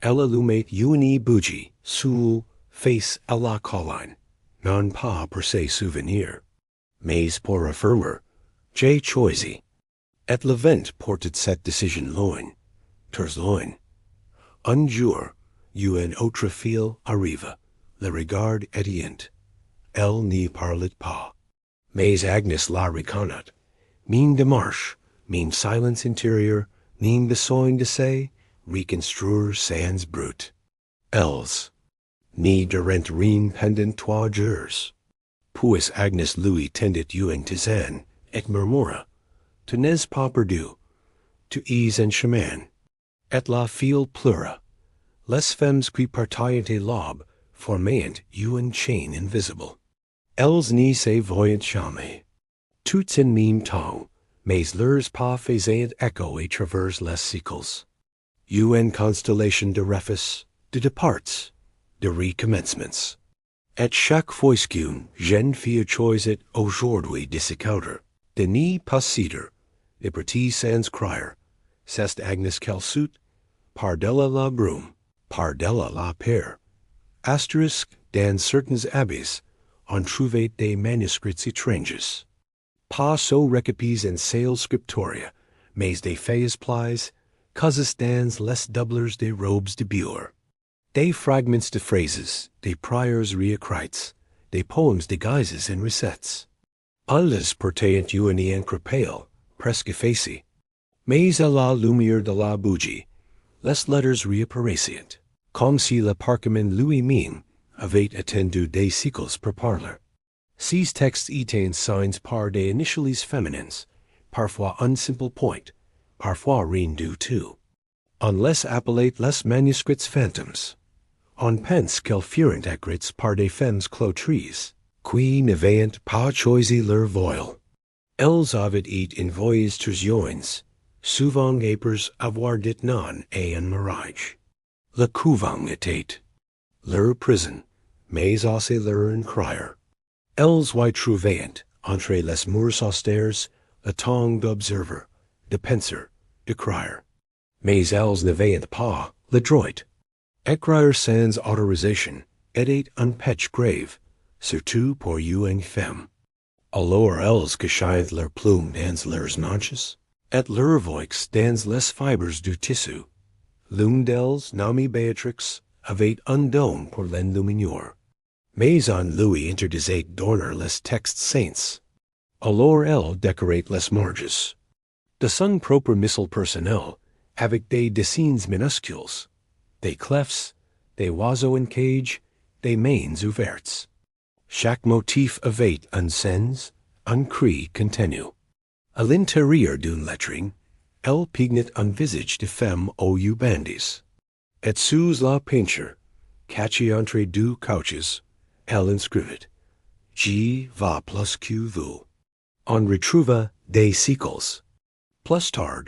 elle allumait une bougie sous face à la colline, non pas pour ses souvenirs, mais pour affirmer, j'ai choisi. Et le vent portait cette décision loin, très loin. Un jour, une autre fille arriva, le regard éteint. Elle n'y parlait pas. Mais Agnes la reconnut. Mine de marche, mine silence intérieure, mine besoin de se reconstruire sans brute. Elles, ni durant rien pendant 3 jours. Puis Agnes lui tendit une tisane, et murmura, tu n'es pas perdu, tu es en chemin. Et la fille pleura. Les femmes qui partaient de l'aube formaient une chaîne invisible. Elles n'y se voyaient jamais. Toutes en même temps, mais leurs pas faisaient écho à travers les siècles. Une constellation de refus, de départs, de recommencements. Et chaque fois qu'une jeune fille choisit aujourd'hui de se caudre, de n'y pas céder, de partir sans crier, c'est Agnes qu'elle saute, par-delà la brume, par-delà la peur. Asterisk, dans certains abbeys, on trouvait des manuscrits étranges. Pas so recopis en sales scriptoria, mais des feuilles plies, causes dans les doublers des robes de bure. Des fragments de phrases, des priors réécrits, des poèmes déguisés en recettes. Alles portaient une encre pale, presque effacée. Mais à la lumière de la bougie, les letters réapparaissaient, comme si le parchemin lui-même avait attendu des siècles pour parler. Ces textes étaient signés par des initiales féminines, parfois un simple point, parfois rien du tout. On les appelait les manuscrits fantômes. On pense qu'elles furent écrites par des femmes cloîtrées, qui n'avaient pas choisi leur voile. Elles avaient été envoyées très jeunes, souvent après avoir dit non à un mariage. Le couvent était leur prison, mais aussi leur encrier. Elles y trouvaient, entre les murs austères, le temps d'observer, de penser, de crier. Mais elles n'avaient pas le droit. Écrire sans autorisation était un péché grave, surtout pour une femme. Alors elles cachaient leurs plumes dans leurs manches, et leurs voix dans les fibres du tissu. L'une d'elles, nommée Béatrix, avait un don pour l'enluminure. Mais on lui interdisait d'orner les textes saints. Alors elle décorait les marges. De son propre missile personnel, avec des dessins minuscules, des clefs, des oiseaux en cage, des mains ouvertes. Chaque motif avait un sens, un cri contenu. À l'intérieur d'une lettering, elle peignait un visage de femme aux yeux bandis. Et sous la peinture, cachée entre deux couches, elle inscrivait « J'y va plus que vous ». On retrouva des siècles. Plus tard,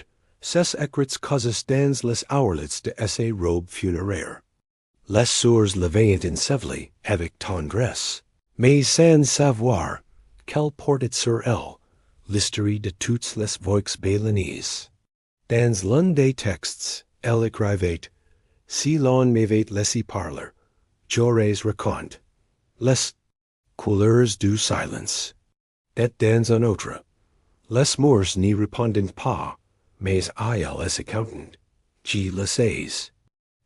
Ces écrits causes dans les hourlets de esse robe funéraire. Les soeurs levaient in Sevely avec tendresse, mais sans savoir qu'elle portait sur elle l'histoire de toutes les voix balinaises. Dans l'un des textes, elle écrivait, si l'on m'avait laissé parler, j'aurais raconté les couleurs du silence. Et dans un autre, les morts n'y répondent pas, mais à elle est accountant, je le sais.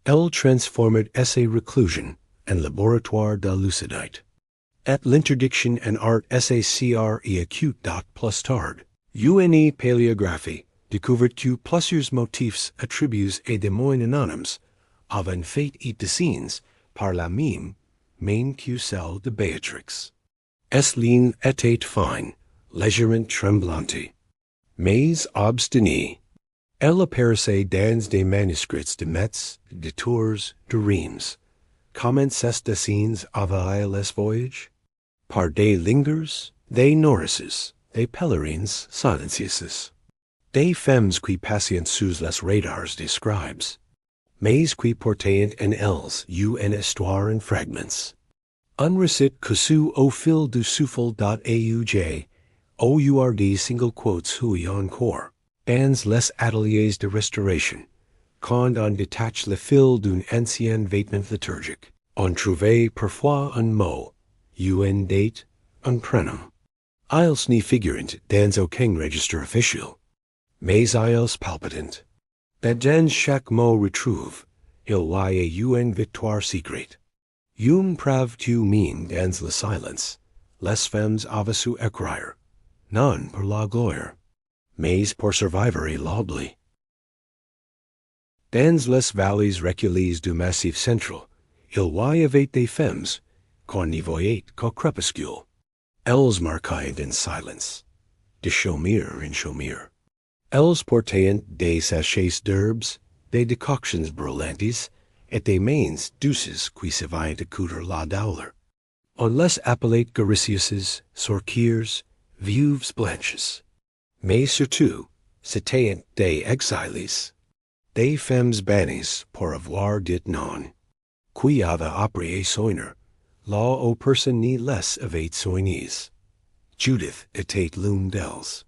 Elle transformed esse reclusion en laboratoire de lucidité. Et l'interdiction en art SACR et acute dot plus tard. UNE paléographie découvert que plusieurs motifs attribués et témoins anonymes avaient fait et dessins par la même main que celle de Béatrix. Es ligne était fine, légèrement tremblante, mais obstinée. Elle apparaissait dans des manuscrits de Metz, de Tours, de Reims. Comment ces dessins avaient les voyages? Par des lingers, des nourrices, des pèlerins silencieuses, des femmes qui passaient sous les radars des scribes, mais qui portaient en elles une histoire en fragments. Un récit cousu au fil du souffle .auj, OURD single quotes hui encore, dans les ateliers de restauration, quand on détache le fil d'un ancien vêtement liturgique, on trouvait parfois un mot, une date, un prénom. Ils n'y figurent dans aucun registre officiel, mais ils palpitant. Et dans chaque mot retrouve, il y a une victoire secrète. Une preuve tu mine dans le silence, les femmes avaient su écrire, non pour la gloire, mais pour survivre laudably. Dans les vallées reculées du Massif central, il y avait des femmes, qu'on n'y voyait qu'au crépuscule. Elles marquaient en silence, de chaumière en chaumière. Elles portaient des sachets d'herbes, des décoctions brûlantes, et des mains douces qui savaient accoudre la douleur. On les appelait garicieuses, sorcières, viuves blanches. Mais surtout, c'étaient des exilés, des femmes bannies pour avoir dit non, qui avaient appris soigner, là où personne ni les avait soignées. Judith était l'une d'elles.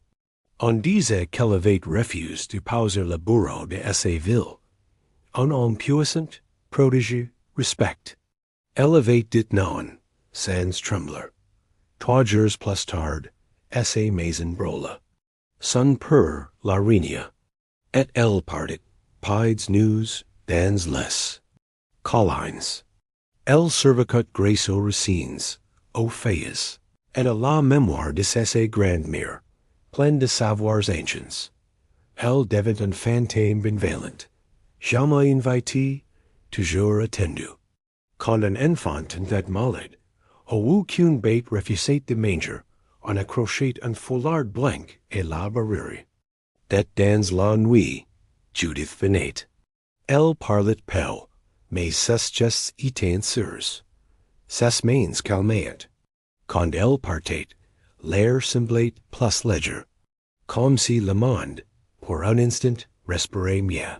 On disait qu'elle avait refusé de poser le bureau de esse ville. Un homme puissant, protégé, respect. Elle avait dit non, sans trembler. 3 jours plus tard, esse maison brûla. Son père la régna. Et elle partit, pides news, dans les collines. Elle survécut grâce aux racines, aux feuilles, et à la mémoire de ses grand-mères, pleine de savoirs anciens. Elle devint un fantôme bienveillant, jamais invité, toujours attendu. Quand un enfant était malade, aucune bête refusait de manger, on accrochait un foulard blanc et la barrière. Et dans la nuit, Judith venait. Elle parlait peu, mais ses gestes étaient sûrs. Ses mains calmaient. Quand elle partait, l'air semblait plus léger, comme si le monde, pour un instant, respirait mieux.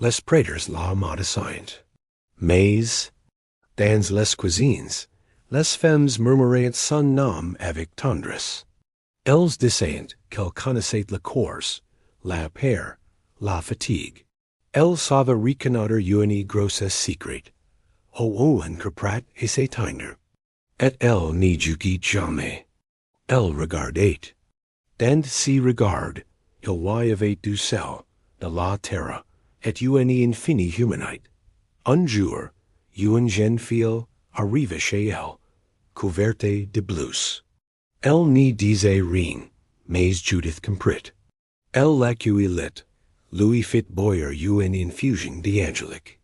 Les prêtres la maudissaient. Mais, dans les cuisines, les femmes murmuraient son nom avec tendresse. Elles disaient qu'elles connaissaient la course, la peur, la fatigue. Elles savaient reconnaître une grossesse secrète, ou un caprice et s'éteindre. Et elles n'y juguaient jamais. Elles regardaient. Dans ce regard, il y avait du sel, de la terre, et une infinie humanité. Un jour, une jeune fille arriva chez elle, couverte de blouse. Elle n'y disait rien, mais Judith comprit. Elle l'accueillit lit, lui fit boire une infusion d'angélique.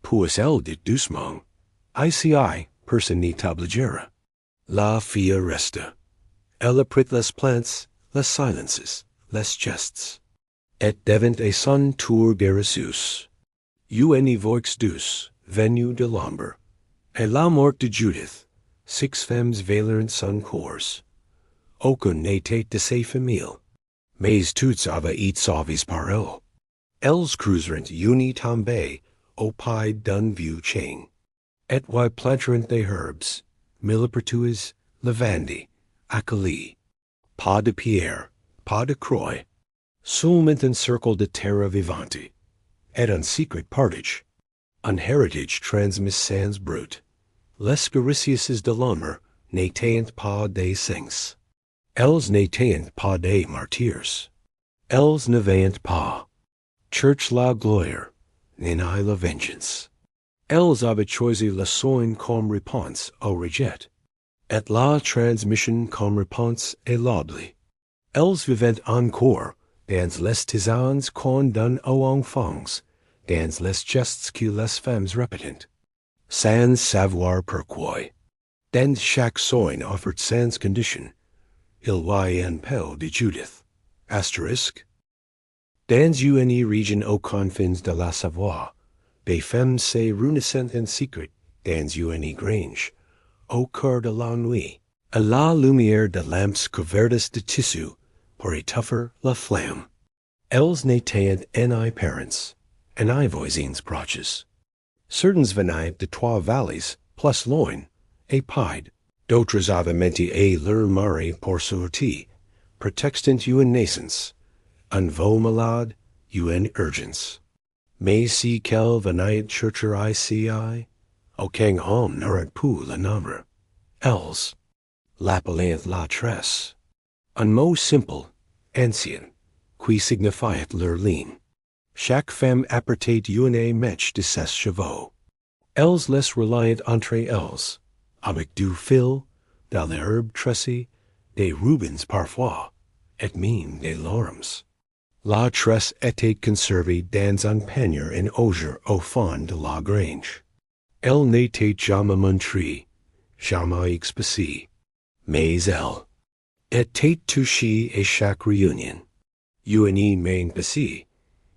Puis elle dit doucement, ici, personne n'y t'obligera. La fille resta. Elle apprit les plantes, les silences, les gestes. Et devint à son tour guérisseuse. Une voix douce, venue de l'ombre. Et la mort de Judith, 6 femmes veillèrent son corps. Aucune n'était de ses familles, mais toutes avaient été sauvées par elle. Els cruiserant uni tombe, opi dun view chain. Et y planterant they herbs, millepertuis, lavandi, acali, pas de pierre, pas de croix, sulment encircle de terra vivanti, et un secret partage, un heritage transmis sans brute, lescaricius de l'homme, n'étaient pas des saints, els n'étaient pas des martyrs, els n'avaient pas, church la gloire, n'ai la vengeance, els avaient choisi la soin comme réponse au rejet, et la transmission comme réponse est laudable. Els vivent encore dans les tisanes qu'on donne aux enfants, dans les gestes que les femmes répètent, sans savoir pourquoi. Dans chaque soin offered sans condition, il y en peu de Judith. Asterisk. Dans une region aux confins de la Savoie, des femmes se réunissent en secret dans une grange, au cœur de la nuit, à la lumière de lampes couvertes de tissu, pour étouffer la flamme. Els n'étaient ni parents, ni voisins proches. Certains venaient de trois valleys, plus loin, et pied. D'autres avaient menti et leur mari pour sortir, pretextant une naissance, un veau malade, une urgence. Mais si quel venait chercher ici, aucun homme n'aurait pu le nombre. Els l'appelaient la tresse, un mot simple, ancien, qui signifiait leur ligne. Chaque femme apportait une mèche de ses chevaux. Els les reliant entre elles, avec du fil, de l'herbe tressée, des rubans parfois, et même des larmes. La tresse était conservée dans un panier en osier au fond de la grange. Elle n'était jamais montrée, jamais exposée, mais elle était touchée à chaque réunion. Une main passée,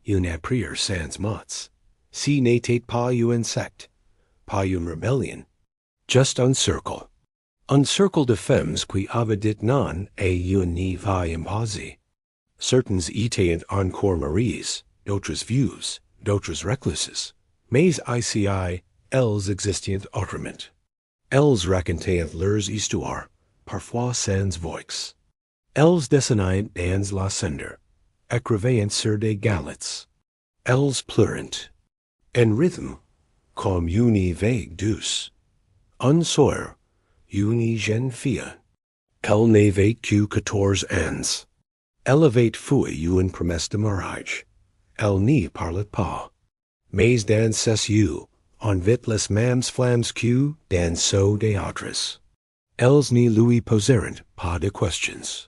une prière sans mots. Si n'était pas une secte, pas une rébellion, just un cercle. Un cercle de femmes qui avaient dit non à une vie imposée. Certains étaient encore maries, d'autres vieuses, d'autres recluses, mais ici, elles existaient autrement. Elles racontaient leurs histoires, parfois sans voix. Elles dessinaient dans la cendre, écrivaient sur des galettes. Elles pleurant, en rythme, comme une vague douce. Un soir, une jeune fille, qu'elle n'avait que 14 ans. Elle avait fait une promesse de mariage. Elle n'y parlait pas. Mais dans ses yeux, on vit les mêmes flammes que dans ceux des autres. Elles ne lui posèrent pas de questions.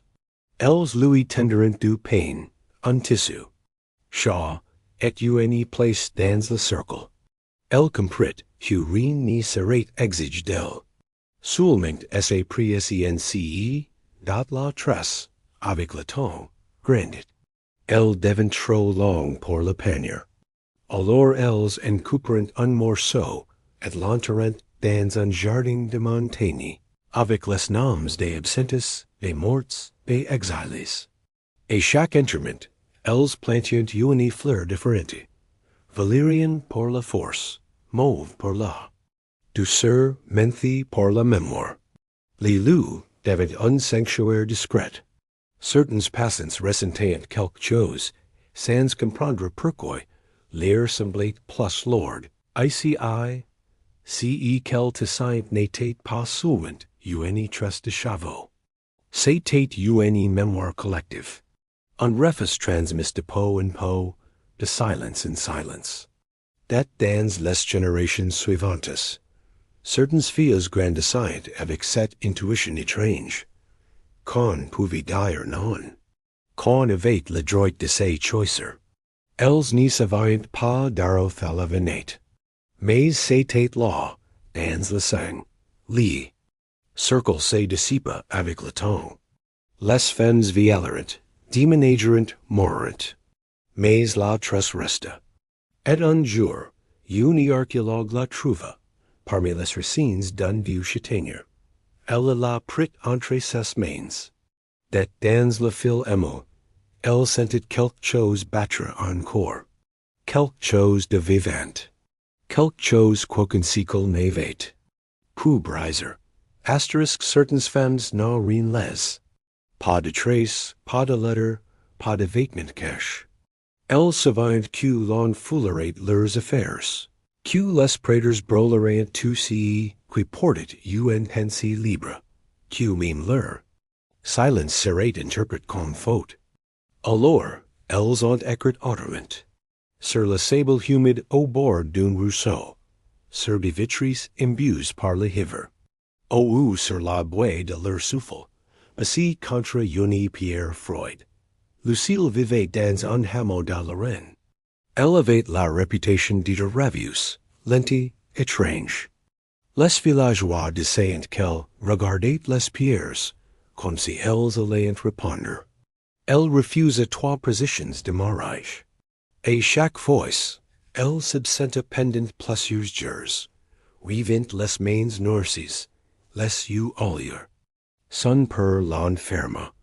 Elles lui tendirent du pain, un tissu. Shaw, et une place dans le cercle. Elle comprit que rien ne serait exigé d'elle. Seulement essaie presence dat la tresse, avec le temps, grandit. Elle devint trop long pour le panier. Alors elles en coupèrent un morceau, et l'enterrèrent dans un jardin de montagne, avec les noms des absentes, des morts, des exilés. Et chaque enterrement, elles plantèrent une fleur différente. Valérian pour la force, mauve pour la douceur, menthe pour la mémoire. Les loups devaient un sanctuaire discret. Certains passants ressentaient quelque chose, sans comprendre pourquoi l'air semblait plus lourd. Ici, si quel tisane n'était pas seulement une tresse de chevaux. C'était une mémoire collective. Un refus transmis de peau en peau, de silence en silence. Dat dans les générations suivantes, certaines filles grandissaient avec cette intuition étrange. Qu'on pouvait dire non. Qu'on avait le droit de se choisir. Elles ne savaient pas d'où elle venait. Mais c'était là, dans le sang. Le cercle se dissipa avec le temps. Les femmes vieillirent, déménagèrent, moururent. Mais la tresse resta. Et un jour, un archéologue la trouva, parmi les racines d'un vieux châtaignier. Elle la prit entre ses mains. Dat dans le fil émeu, elle sentit quelque chose battre encore. quelque chose de vivant. Quelque chose quoiqu'un navate. Pou briser. Asterisk certaines femmes n'ont rien les. Pas de trace, pas de letter, pas de vêtement cache. Elles savent que l'on foulerait leurs affaires. Que les prêteurs brûleraient tout ce qui portait une pensée libre. Que même leur silence serait interprète comme faute. Alors, elles ont écrit autrement. Sur le sable humide au bord d'un ruisseau. Sur des vitres imbues par le hiver. Ou sur la bouée de leur souffle. Assis contre une pierre froide. Lucille vivait dans un hameau de la Reine. Elle avait la réputation d'être ravieuse, lente, étrange. Les villageois disaient qu'elle regardait les pierres, comme si elles allaient répondre. Elle refusait 3 positions de mariage. Et chaque fois, elle s'absentait pendant plusieurs jours, vivant les mains noircies, les yeux olieux. Son père l'enferma.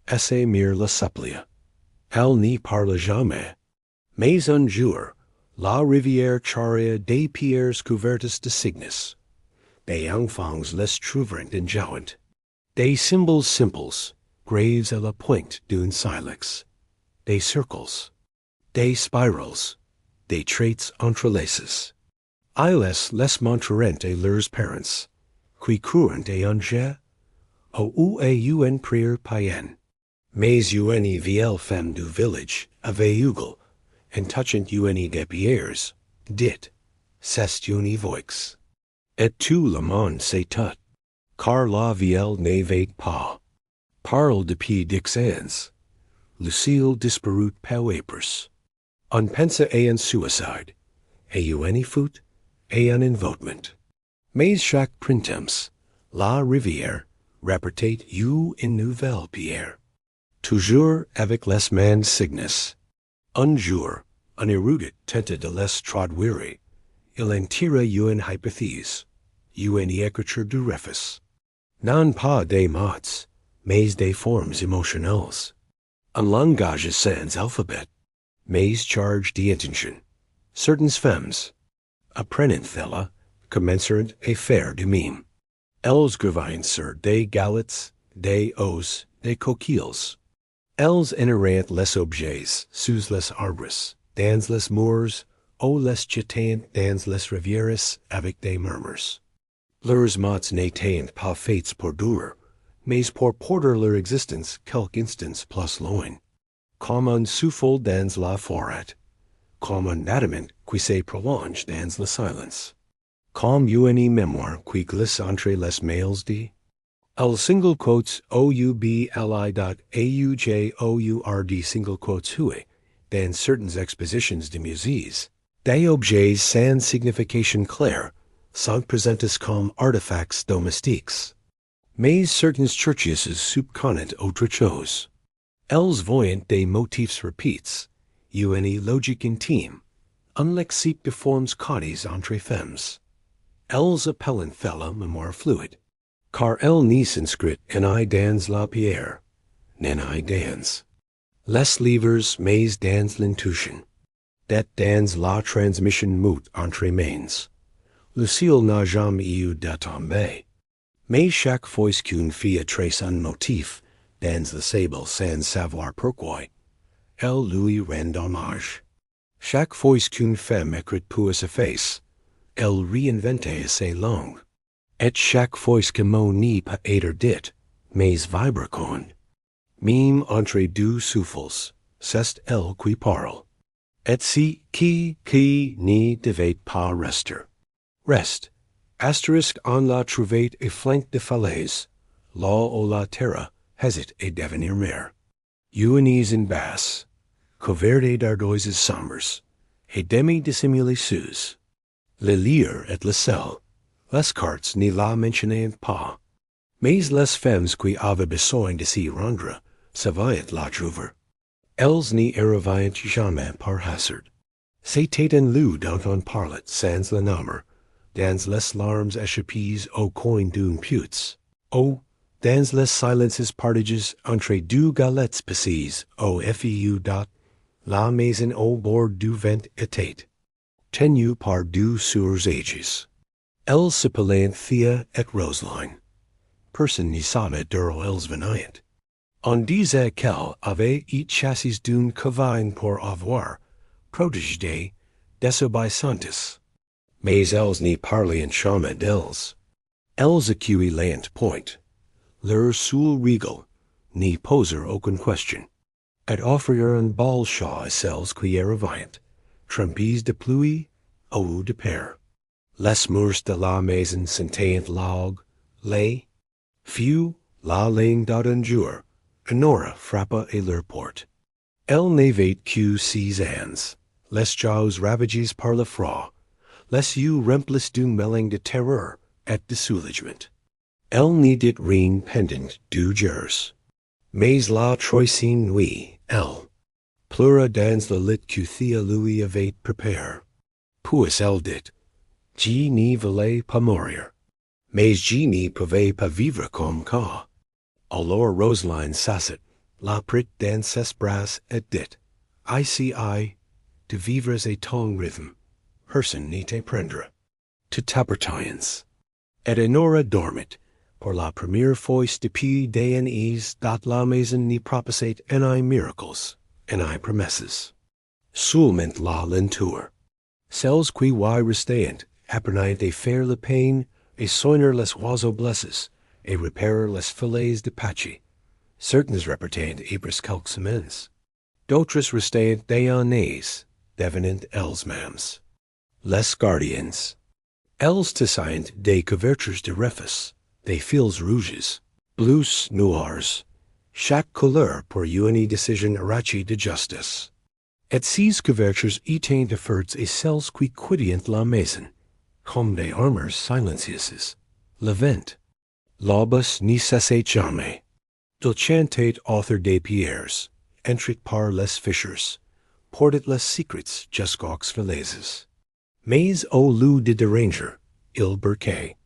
Essaie mir la supplia. Elle n'y parle jamais. Mais un jour, la rivière charria des pierres couvertes de cygnus. Des enfants les trouvèrent en jouant. Des symboles simples, graves à la pointe d'un silex. Des circles. Des spirals. Des traits entrelacés. Ils les montrèrent à leurs parents, qui crurent à un jet, ou à une prière païenne. Mais une vieille femme du village, aveugle, en touchant une des pierres, dit, c'est une voix. Et tout le monde sait tout, car la vieille n'avait pas. Parle depuis d'Ixens. Lucille disparut pauepers. On pensa à un suicide, à une faute, à un envoûtement. Mais chaque printemps, la rivière rapportait une nouvelle pierre. Toujours avec les mêmes signes. Un jour, un érudit tenta de les traduire. Il en tira une hypothèse, une écriture du refus. Non pas des mots, mais des formes émotionnelles. Un langage sans alphabet, mais chargé d'intention. Certaines femmes, apprenant cela, commencèrent à faire de même. Elles gravèrent sur des galettes, des os, des coquilles. Elles enterrèrent les objets sous les arbres, dans les murs, ou les jetaient dans les rivières avec des murmures. Leurs mots n'étaient pas faits pour durer, mais pour porter leur existence quelques instants plus loin. Comme un souffle dans la forêt, comme un adamant qui se prolonge dans le silence, comme une mémoire qui glisse entre les mails de L single quotes oubli.aujourd single quotes hue, dans certaines expositions de musées, des objets sans signification claire sont présentés comme artefacts domestiques. Mais certaines churches subconnent autre chose. Elles voient des motifs repeats, une logique intime, un lexique de formes codies entre femmes. Elles appellent cela mémoire fluide, car elles n'y s'inscritent en dans la pierre, n'en dans les livres mais dans l'intuition, dat dans la transmission mute entre mains. Lucille n'a jamais eu d'attendre. Mais chaque fois qu'une fille trace un motif dans le sable sans savoir pourquoi, elle lui rend hommage. Chaque fois qu'une femme écrit pour sa face, elle réinvente ses langues. Et chaque fois que mot n'est pas être dit, mais vibre con. Même entre deux souffles, c'est elle qui parle. Et si qui n'y devait pas rester. Reste. Asterisk on la trouvait et flanc de falaise, là où la terre hésite à devenir mer. Unis in basse, couverte d'ardoises sombres, et demi-dissimulées sous. Le lire et le sel, les cartes n'y la mentionnaient pas. Mais les femmes qui avaient besoin de s'y rendre, savaient la trouver. Elles n'y arrivaient jamais par hasard. C'était un lieu dont on parlait sans le nommer, dans les larmes échappées au coin d'une pute, ou dans les silences partages entre deux galettes passées au FEU. la maison au bord du vent était, tenue par deux soeurs ages. Elles s'appelaient Thea et Roseline. Personne n'y savait d'où elles venaient. On disait qu'elles avaient été chassées d'une cabane pour avoir protégé des désobéissantes. Mais elles n'y parlaient jamais d'elles. Elles accueillent point. Leur seul régal, n'y poser aucune question. Et offrir un bal chaud à celles qui arrivaient, trempées de pluie ou de peur. Les murs de la maison sentaient l'auge, les few, la ligne d'un jour, Honora frappa à leur porte. Elle n'avait que 6 ans, les jaws ravagés par le froid, les yeux remplis d'une mêling de terreur et de soulagement. Elle n'y dit rien pendant 2 jours. Mais la troisième nuit, elle pleura dans le lit que Thea lui avait préparé. Puis elle dit, je n'y voulais pas mourir, mais je n'y pouvais pas vivre comme ça. Alors Roseline s'assit, la prit dans ses bras et dit, ici, de vivre à ton rythme, personne n'y t'apprendra. Tu t'appartiens. Et Honora dormit, pour la première fois depuis des années dat la maison n'y proposait any miracles, any promesses. Seulement la lenteur. Celles qui y restaient apprenaient à faire le pain, à soigner les oiseaux blesses, à réparer les filets de pachi. Certains repartaient après quelques semaines. D'autres restaient des années, devenant elles mêmes. Les gardiens. Elles tessaient des couvertures de refus, des fils rouges, bleus noirs, chaque couleur pour une décision arrachée de justice. Et ces couvertures étaient offertes à celles qui quittaient la maison, comme des armures silencieuses. Le vent. L'aubus n'y cessait jamais. Il chantait autour des pierres, entrait par les fissures, portait les secrets jusqu'aux falaises. Mais au lieu de déranger, il berquait.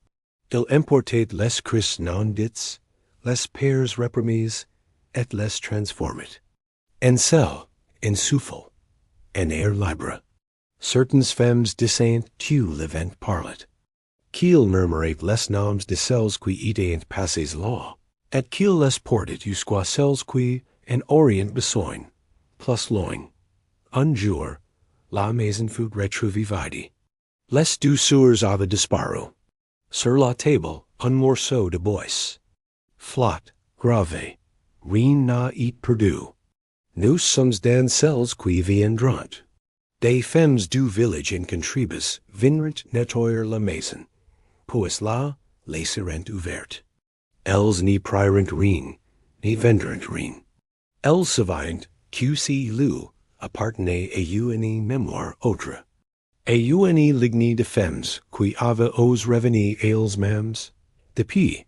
Il importait les cris non dits, les pères reprimis, et les transformait. En sel, en souffle, en air libre. Certaines femmes disaient tu le vent parlait. Qu'il murmurait les noms de celles qui étaient passées là, et qu'il les portait jusqu'à celles qui en orient besoin, plus loin. Un jour, la maison fut retrouvée vide. Les 2 soeurs avaient disparu. Sur la table, un morceau de bois. Flat, gravé, rien n'a été perdu. Nous sommes dans celles qui viendront. Des femmes du village en contribus vinrent nettoyer la maison. Puis là, les seront ouvertes. Elles n'y prirent rien, n'y vendront rien. Elles savaient que ce lieu appartenait à une mémoire autre. À une lignée de femmes qui avaient os revenus elles-mêmes. Depuis,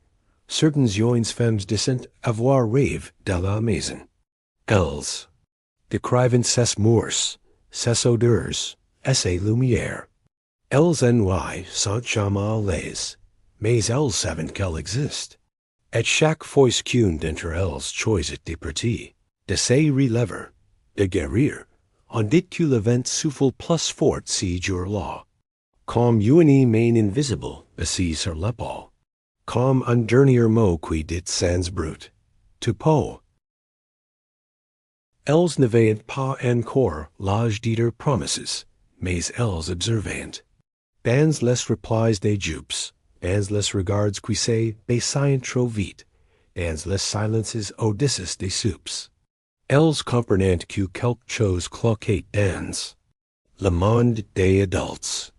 certaines jeunes femmes disaient avoir rêve de la maison. Elles décrivent ses murs, ses odeurs, et ses lumières. Elles en y sont jamais allées, mais elles savent qu'elles existent. Et chaque fois qu'une d'entre elles choisit de partir, de se relever, de guérir, on dit que le vent souffle plus fort ces jours-là. Comme une main invisible assise sur l'épaule. Comme un dernier mot qui dit sans brut. Tu peux. Elles n'avaient pas encore l'âge d'être promesses, mais elles observaient. Dans les replies des jupes, dans les regards qui se baissaient trop vite, dans les silences audacieux des soupes. Elles comprenaient que quelque chose cloquait dans le monde des adultes.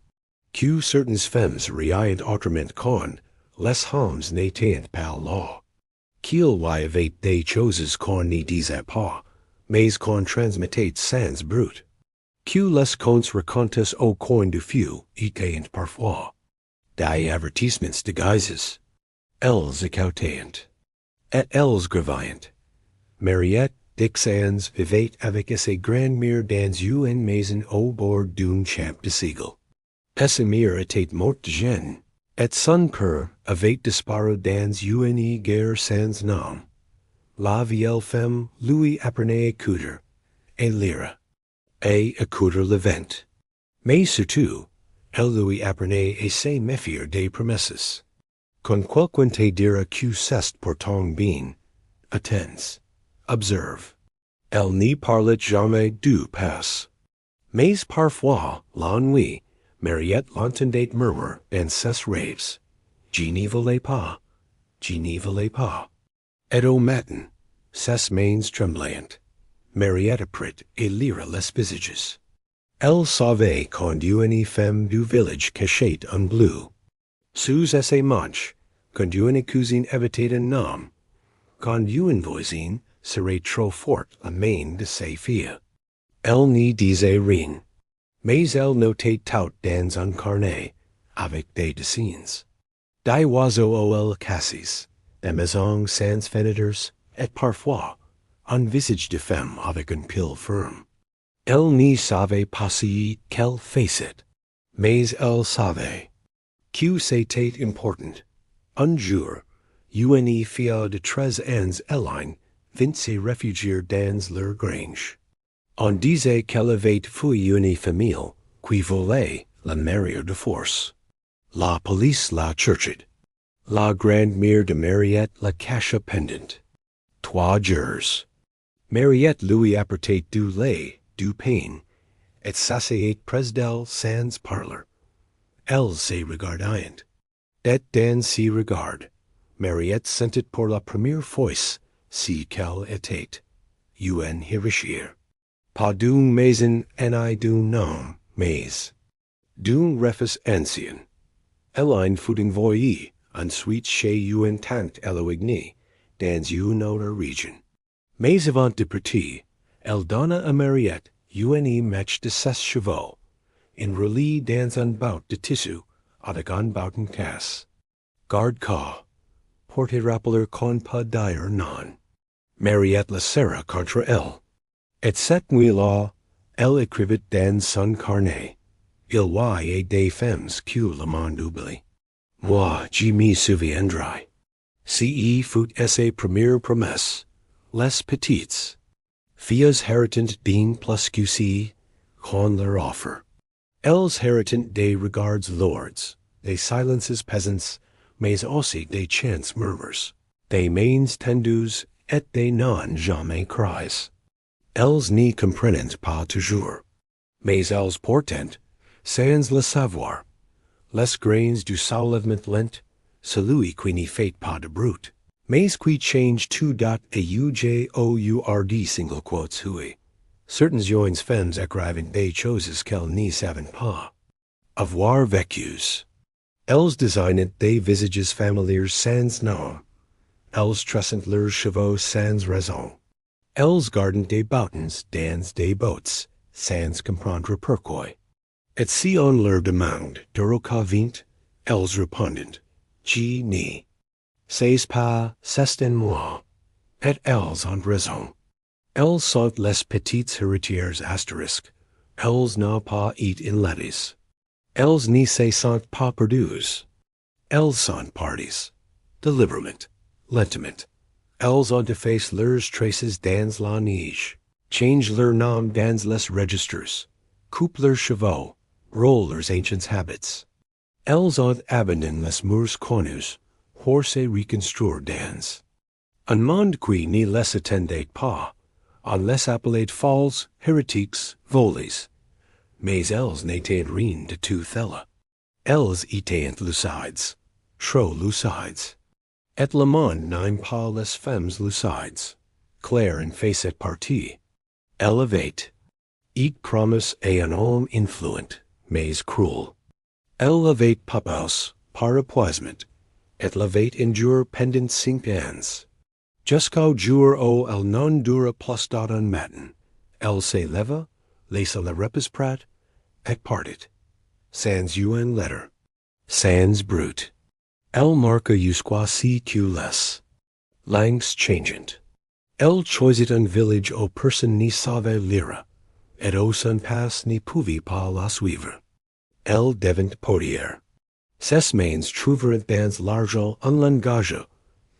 Que certaines femmes riaient autrement quand les hommes n'étaient pas là. Qu'il y avait des choses qu'on n'y disait pas, mais qu'on transmettait sans brut. Que les contes racontés au coin du feu étaient parfois des avertissements déguisés. Elles écoutaient. Et elles gravaient. Mariette Dixons vivait avec ses grands-mères dans une maison au bord d'un champ de seigles. Sa mère était morte jeune, et son père avait disparu dans une guerre sans nom. La vieille femme lui apprenait à coudre, et lire. A. Accoutre Levent. Mais surtout, elle lui apprenait et ses méfier des promesses. Con quelqu'un te dira que c'est pourtant bien. Attends. Observe. Elle n'y parlait jamais du passé. Mais parfois, l'ennui, Mariette l'entendait murmure dans ses rêves. Je n'y voulais pas. Je n'y voulais pas. Et au matin, ses mains tremblantes, Mariette apprit et lira les visages. Elle savait quand une femme du village cachait un bleu. Sous ses manches, quand une cousine évitait un homme, quand une voisine serait trop forte la main de ses filles. Elle n'y disait rien, mais elle notait tout dans un carnet, avec des dessins. Des oiseaux aux cassis, des maisons sans fenêtres, et parfois, un visage de femme avec un pile ferme. Elle n'y savait pas si qu'elle faisait, mais elle savait que c'était important. Un jour, une fille de 13 ans Hélène vint se réfugier dans leur grange. On disait qu'elle avait fui une famille qui voulait la marier de force. La police la cherchait. La grand-mère de Mariette la cacha pendant 3 jours. Mariette lui apportait du lait, du pain, et s'asseyait près d'elle sans parler. Elle se regardait. Et dans ce regard, Mariette sentit pour la première fois si qu'elle était une héritière. Pas d'une maison ni d'un nom, mais d'un refus ancien. Elle fut envoyée ensuite chez une tante éloignée dans une autre région. Mais avant de partir, elle donna à Mariette une match de 16 chevaux, enroulé dans un bout de tissu avec un bouton casse. Garde cas, porte rappeler qu'on pas dire non. Mariette la serra contre elle. Et cette nuit-là, elle écrivit dans son carnet. Il y a des femmes que le monde oublie. Moi, je m'y souviendrai. Ce fut ses premières promesses, les petites. Filles héritant d'un plus que si, qu'on leur offre. Elles héritant des regards lords, des silences peasants, mais aussi des chants murmures, des mains tendues et des non jamais cries. Elles n'y comprennent pas toujours, mais elles portent, sans le savoir, les grains du soulèvement lent, celui qui n'y fait pas de brute, mais qui change tout dot et ujourd single quotes hui. Certaines jeunes femmes écrivent des choses qu'elles n'y savent pas. Avoir vécus. Elles designent des visages familiers sans nom. Elles tressent leurs chevaux sans raison. Elles gardent des boutons dans des bottes, sans comprendre pourquoi. Et si on leur demande de quoi vient, elles répondent, je n'y. C'est pas, c'est en moi. Et elles ont raison. Elles sont les petites héritières astérisques. Elles n'ont pas été in lettres. Elles n'y se sont pas perdues. Elles sont parties. Deliberément, lentement. Elles ont effacé leurs traces dans la neige, change leurs noms dans les registres, coupent leurs chevaux, rollent leurs anciens habits. Elles ont abandonné les murs connus, pour se reconstruire dans un monde qui ne les attendait pas. On les appelait folles, hérétiques, volés. Mais elles n'étaient rien de tout cela. Elles étaient lucides, trop lucides. Et le monde n'aime pas les femmes lucides, claires en faisait partie. Elle avait et promise et un homme influent, mais cruel. Elle avait papaus, par appoisement, et l'avait endure pendant 5 ans. Jusqu'au jour où elle non dura plus d'un matin, elle se leva, laissa le repas prat, et partit, sans une lettre, sans brute. Elle marqua jusqu'à ce que les langues changeant. Elle choisit un village où personne ne savait lire, et où son passe ne pouvait pas la suivre. Elle devint portière. Ses mains trouvèrent dans l'argent un langage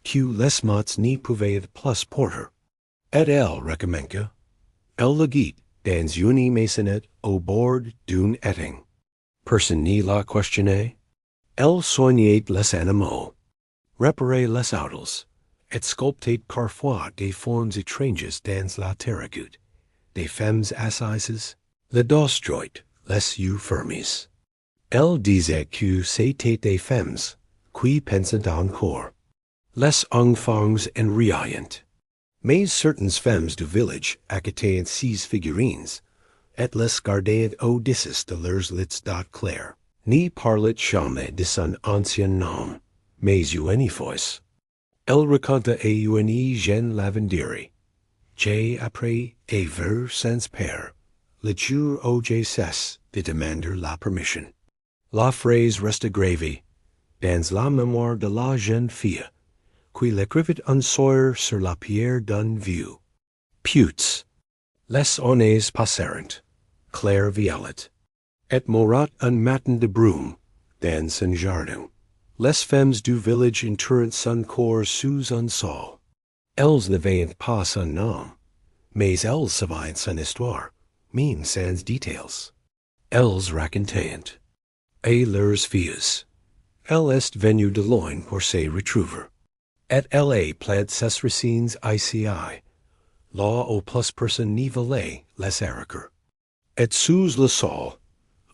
que les mots ne pouvaient plus porter. Et elle recommença. Elle le guide, dans une maisonnette au bord d'une étang. Person ni la questionner. Elle soignait les animaux, réparait les autos, et sculptait parfois des formes étranges dans la terracotte, des femmes assises, le dos droit, les yeux fermés. Elle disait que c'était des femmes qui pensaient encore. Les enfants en riant. Mais certaines femmes du village acquitaient ces figurines, et les gardaient au-dessus de leurs lits clairs. Ni parlait jamais de son ancien nom, mais une fois. Elle raconta à une jeune lavandière, j'ai appris à ver sans père, le jour où j'ai cessé de demander la permission. La phrase resta gravée dans la mémoire de la jeune fille, qui l'écrivit en soir sur la pierre d'un vieux. Putes. Les années passèrent, clair violet, et mourut un matin de brume, dans son jardin. Les femmes du village entourent son corps sous un sol. Elles ne veillent pas son nom, mais elles savaient son histoire, même sans détails. Elles racontaient. Et leurs filles. Elle est venue de loin pour se retrouver. Et elle a plaid ses racines ici, là où plus personne n'y voulait les arracher. Et sous le sol,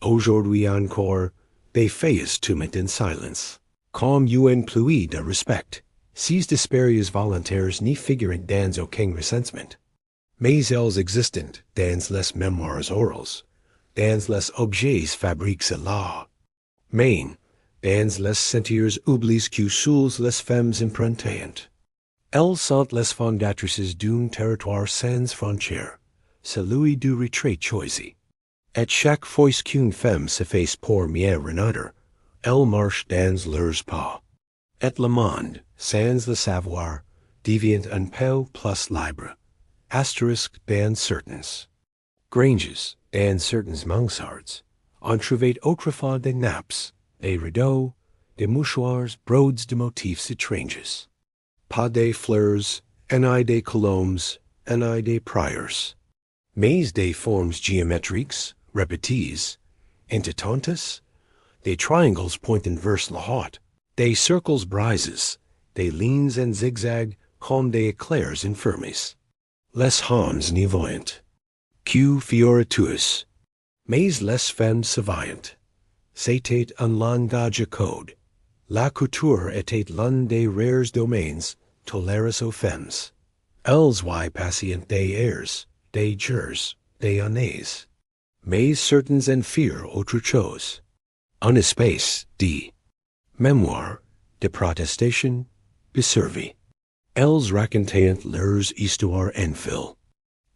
aujourd'hui encore, des filles tombent in silence. Comme une pluie de respect, ces disparus volontaires n'y figurent dans aucun recensement. Mais elles existent dans les mémoires orales, dans les objets fabriqués là. Mais, dans les sentiers oubliés que seules les femmes empruntent. Elles sont les fondatrices d'un territoire sans frontières, celui du retrait choisi. Et chaque fois qu'une femme se fait pour mieux renaître, elle marche dans leurs pas. Et le monde, sans le savoir, devient un peu plus libre. Asterisk dans certains granges, dans certaines mansardes, on trouvait autrefois des nappes, des rideaux, des mouchoirs broads de motifs étranges. Pas des fleurs, ni des colombes, ni des prières, mais des formes géométriques, répétées, intantes, des triangles pointant vers le haut, des cercles brises, des lignes en zigzag comme des éclairs infirmes. Les hommes n'y voyant. Que fioritus. Mais les femmes savaient. C'était un langage code. La couture était l'un des rares domaines tolérés aux femmes. Elles y passaient des airs, des jours, des années. Mais certains en firent autre chose. Un espace de mémoire, de protestation, de survie. Elles racontaient leurs histoires en fil.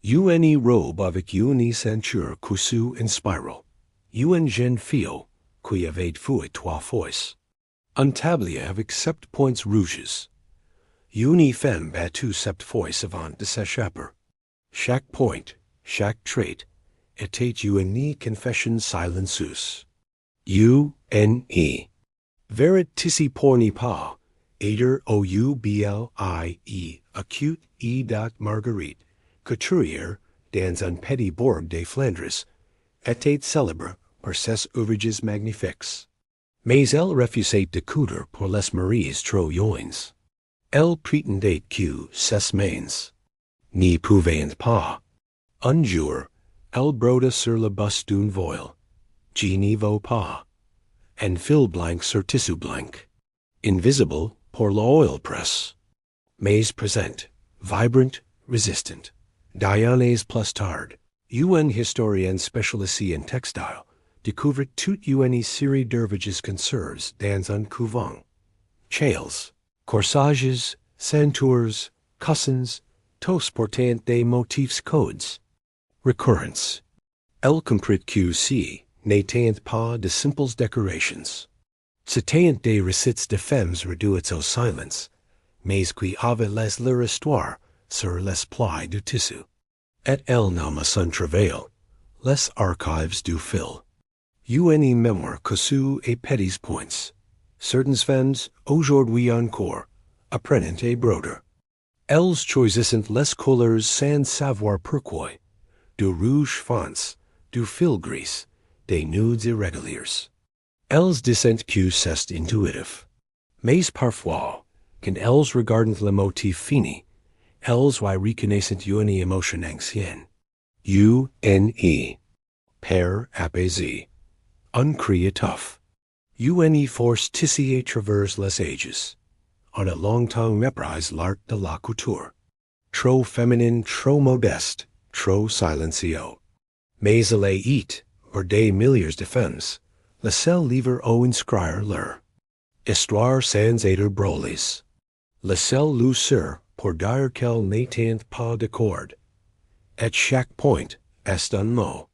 Une robe avec une ceinture cousue en spiral. Une jeune fille qui avait fouet 3 fois. Un tablier avec 7 points rouges. Une femme battue 7 fois avant de s'échapper. Chaque point, chaque trait, était une confession silencieuse. U-N-E. Veritici porni pas, aider O-U-B-L-I-E, acute E. Marguerite, couturière dans un petit bourg des Flandres, était célèbre pour ses ouvrages magnifiques. Mais elle refusait de coudre pour les maris trop jeunes. Elle prétendait que ses mains n'y pouvaient pas. Un jour, elle broda sur le buste d'une voile, qui n'y vaut pas. En fil blanc sur tissu blanc, invisible pour l'oil press, mais présent, vibrant, resistant. D'années plus tard, une historienne spécialisée en textile découvrit toute une série d'ouvrages conserves dans un couvent. Châles, corsages, ceintures, cossins, tous portant des motifs codes. Recurrence. Elle comprit que ci n'étaient pas de simples décorations. C'étaient des récits de femmes réduites au silence, mais qui avaient leur histoire sur les plis du tissu. Et elle nomma son travail, les archives du fil. Une mémoire cousue et petits points. Certaines femmes, aujourd'hui encore, apprennent à broder. Elles choisissent les couleurs sans savoir pourquoi. du rouge fonce, du fil gris, des nudes irréguliers. Els descent que c'est intuitif. Mais parfois, quand els regardent le motif fini, els y reconnaissent une émotion ancienne. U-N-E. Père apaisé. Uncréatif. Une force tissée traverse les ages. On a longtemps méprise l'art de la couture. Trop féminin, trop modeste, trop silencieux. Mais elle est, pour des milliers de femmes, le seul livre au inscrire leur histoire sans être brolis. Le seul luceur pour dire qu'elle n'éteint pas de corde. At chaque point est un mot.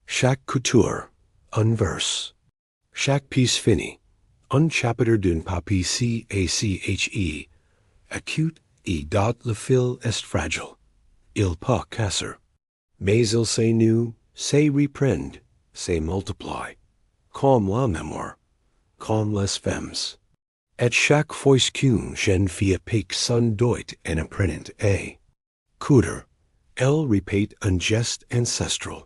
Chaque couture, un verse. Chaque piece fini, un chapitre d'un papier cache. Acute et dot le fil est fragile. Il peut casser. Mais il s'énoue, se reprend, se multiplie. Comme la mémoire, comme les femmes. At chaque fois qu'une jeune fille pique son doigt en apprenant a coudre, elle répète un geste ancestral.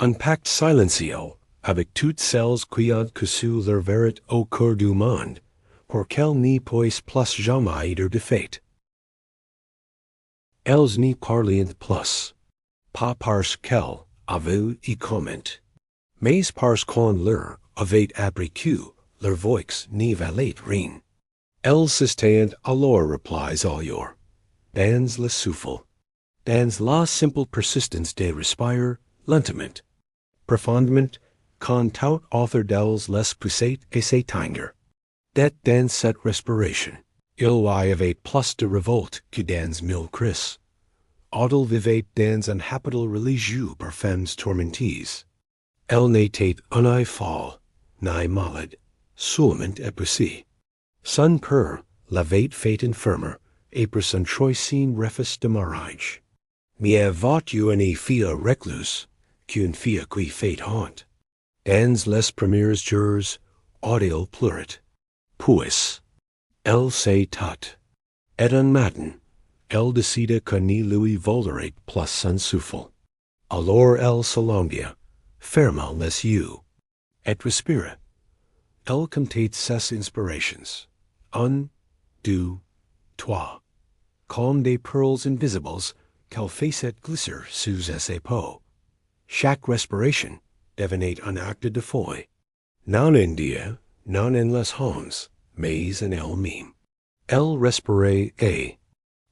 Un pacte silencieux avec toutes celles qui ont cousu leur vérité au cœur du monde, pour qu'elles n'y puissent plus jamais être défaites. Elles n'y parlent plus, pas parce qu'elles avaient y comment, mais parce qu'on leur avait appris que leur voix n'y valait rien. Elles sustainent alors replies ailleurs, dans le souffle, dans la simple persistance de respirer lentement, profondément, quand tout autre d'elles les poussait et s'éteindre. Dat dans cette respiration, il y avait plus de révolte que dans mille cris. Odile vivait dans un hôpital religieux par femmes tourmentées. Elle n'était ni folle, ni malade, seulement épuisée. Son père l'avait fait infirme, et pour son troisième refus de mariage. Mieux vaut une fille recluse qu'une fille qui fait honte. Dans les premiers jours, Odile pleurait. Puis, elle s'est tut. Et un matin, elle décida que ni lui volerait plus son souffle. Alors elle s'allongea, ferma les yeux, et respira. Elle comptait ses inspirations. Un, deux, trois. Comme des pearls invisibles qu'elle faisait glisser sous ses épaules. Chaque respiration devenait un acte de foi. Non en Dieu, non en les hommes, mais en elle-même. Elle respirait et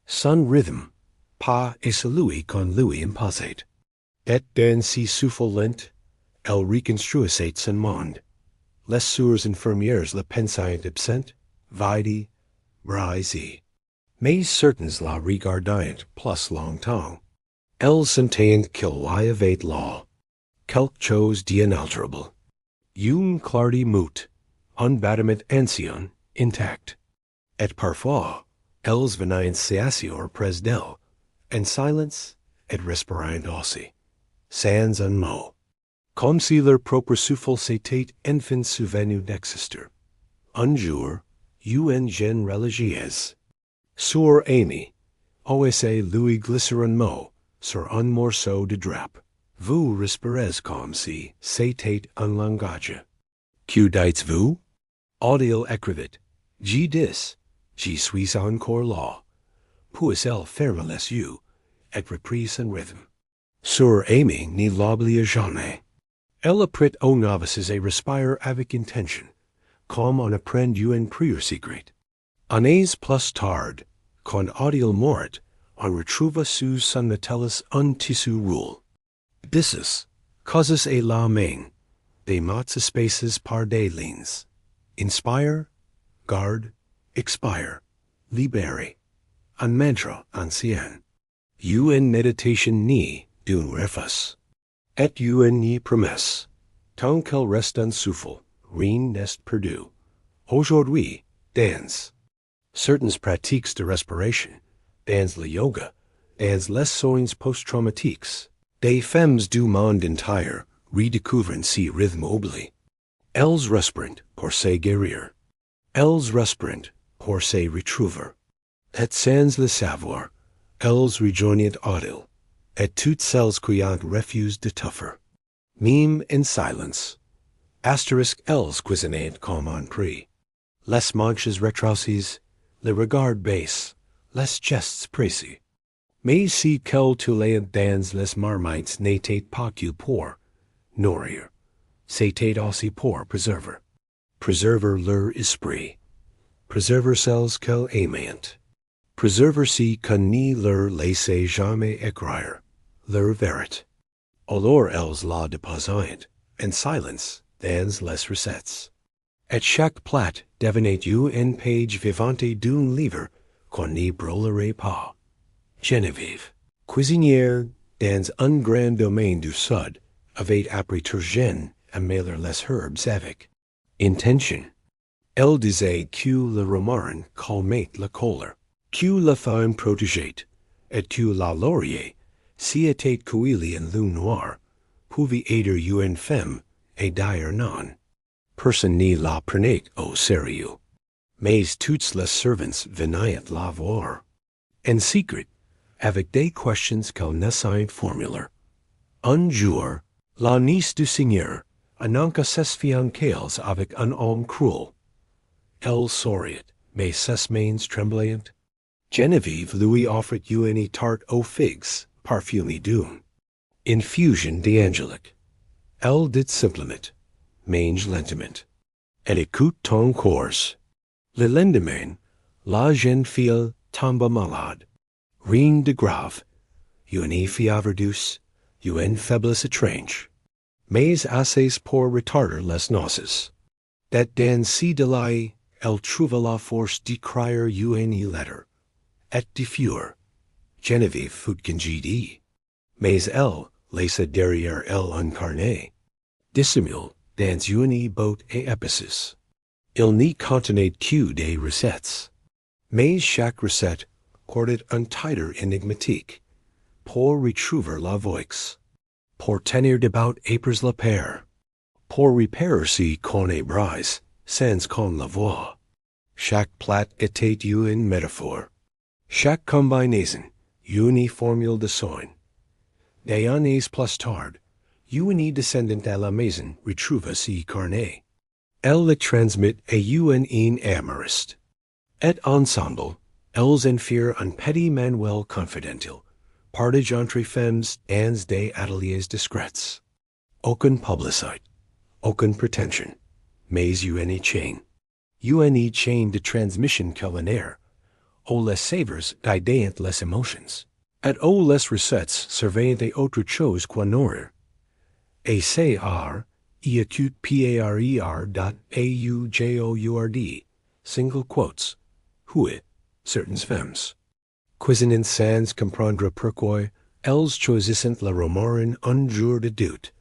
son rythme, pas et celui qu'on lui imposait. Et dans si souffle lent, elle reconstruisait son monde. Les sœurs infirmières le pensaient absent, vide, brisé. Mais certains la regardaient plus longtemps. Elles sentaient qu'il y avait là quelque chose d'inalterable. Une clarté mute, un bâtiment ancien, intact. Et parfois, elles venaient s'asseoir près d'elle, en silence et respirant aussi, sans un mot, comme si leur propre souffle s'était enfin souvenu d'exister. Un jour, une jeune religieuse, Sœur Amy, osait lui glisser un mot sur un morceau de drap. Vous respirez comme si c'était un langage. Que dites-vous? Odile écrivit. J'y dis, j'y suis encore là. Puis elle ferma les yeux, et reprit son rythme. Sœur Amy n'y l'oublia jamais. Elle apprit aux novices à respirer avec intention, comme on apprend une prière secrète. Années plus tard, quand Odile mort, on retrouva sous son nautilus un tissu roule. Dissus, causes et la main, des mots espaces par des lignes. Inspire, garde, expire, libérer. Un mantra ancien. Une méditation ni d'un refus. Et une ni promesse. Tant qu'elle reste un souffle, rien n'est perdu. Aujourd'hui, dans certaines pratiques de respiration, dans le yoga, dans les soins post-traumatiques, des femmes du monde entier redécouvrent ces rythmes oubliés. Elles respirent pour se guérir. Elles respirent pour se retrouver. Et sans le savoir, elles rejoignent Odile, et toutes celles quiant refusent de tuffer. Meme in silence. Asterisk els cuisinant comme en prix. Les manches retroces, le regard baisse, les gestes précis. Mais si quel tuleant dans les marmites n'était pas que pour nourrir, c'était aussi pour preserver. Preserver leur esprit. Preserver celles qu'elles aimant. Preserver si que ni leur laisser jamais écrire, leur vérité. Alors elles la déposent, en silence, dans les recettes. Et chaque plat devenait une page vivante d'un livre qu'on n'y brûlerait pas. Geneviève, cuisinière dans un grand domaine du Sud, avait appris Turgeon à mêler les herbes avec intention. Elle disait que le romarin calmait la colère, que la femme protégée, et que la laurier, si était cueillie en lune noire, pouvait aider une femme et dire non. Personne n'y la prenait au sérieux. Mais toutes les servantes venaient la voir. En secret, avec des questions qu'elle ne savait formuler. Un jour, la nièce du seigneur annonça ses fiancées avec un homme cruel. Elle souriait, mais ses mains tremblaient. Geneviève lui offrit une tarte aux figues, parfumée d'une infusion d'angélique. Elle dit simplement, mange lentement, et écoute ton cours. Le lendemain, la jeune fille tomba malade. Rien de grave, une fièvre douce, une faiblesse étrange, mais assez pour retarder les noces. Dat dans ce délai, elle trouva la force d'écrire une lettre, et de fuir. Geneviève fut congédiée, mais elle laissa derrière elle un carnet, dissimulé dans une botte et épices. Il n'y contenait que des recettes, mais chaque recette portait un titre énigmatique, pour retrouver la voix, pour tenir debout épers la paire, pour repérer si qu'on est brise, sans qu'on la voie. Chaque plat était une métaphore, chaque combinaison une formule de soin. Des années plus tard, une descendante à la maison retrouva ce carnet. Elle le transmit à une amoriste. Et ensemble, elles en firent un petit manuel confidentiel, partage entre femmes dans des ateliers discrets. Aucune publicité, aucune prétention, mais une chaîne de transmission culinaire, où les saveurs guident les émotions, et où les recettes servaient autre chose qu'à nourrir. Et c'est par single quotes, huit, certaines femmes. Cuisinant sans comprendre pourquoi, elles choisissent le romarin un jour de doute,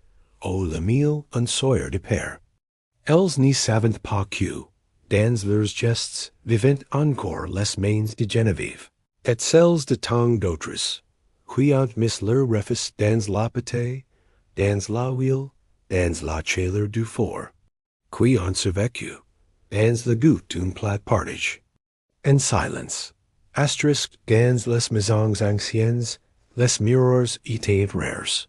ou le miel un soir de père. Elles n'y savent pas que, dans leurs gestes, vivent encore les mains de Geneviève, et celles de tant d'autres, qui ont mis leur refus dans la pâté, dans la huile, dans la chaleur du four, qui ont survécu, dans le goût d'un plat partage. En silence, asterisk dans les maisons anciennes, les miroirs étaient rares.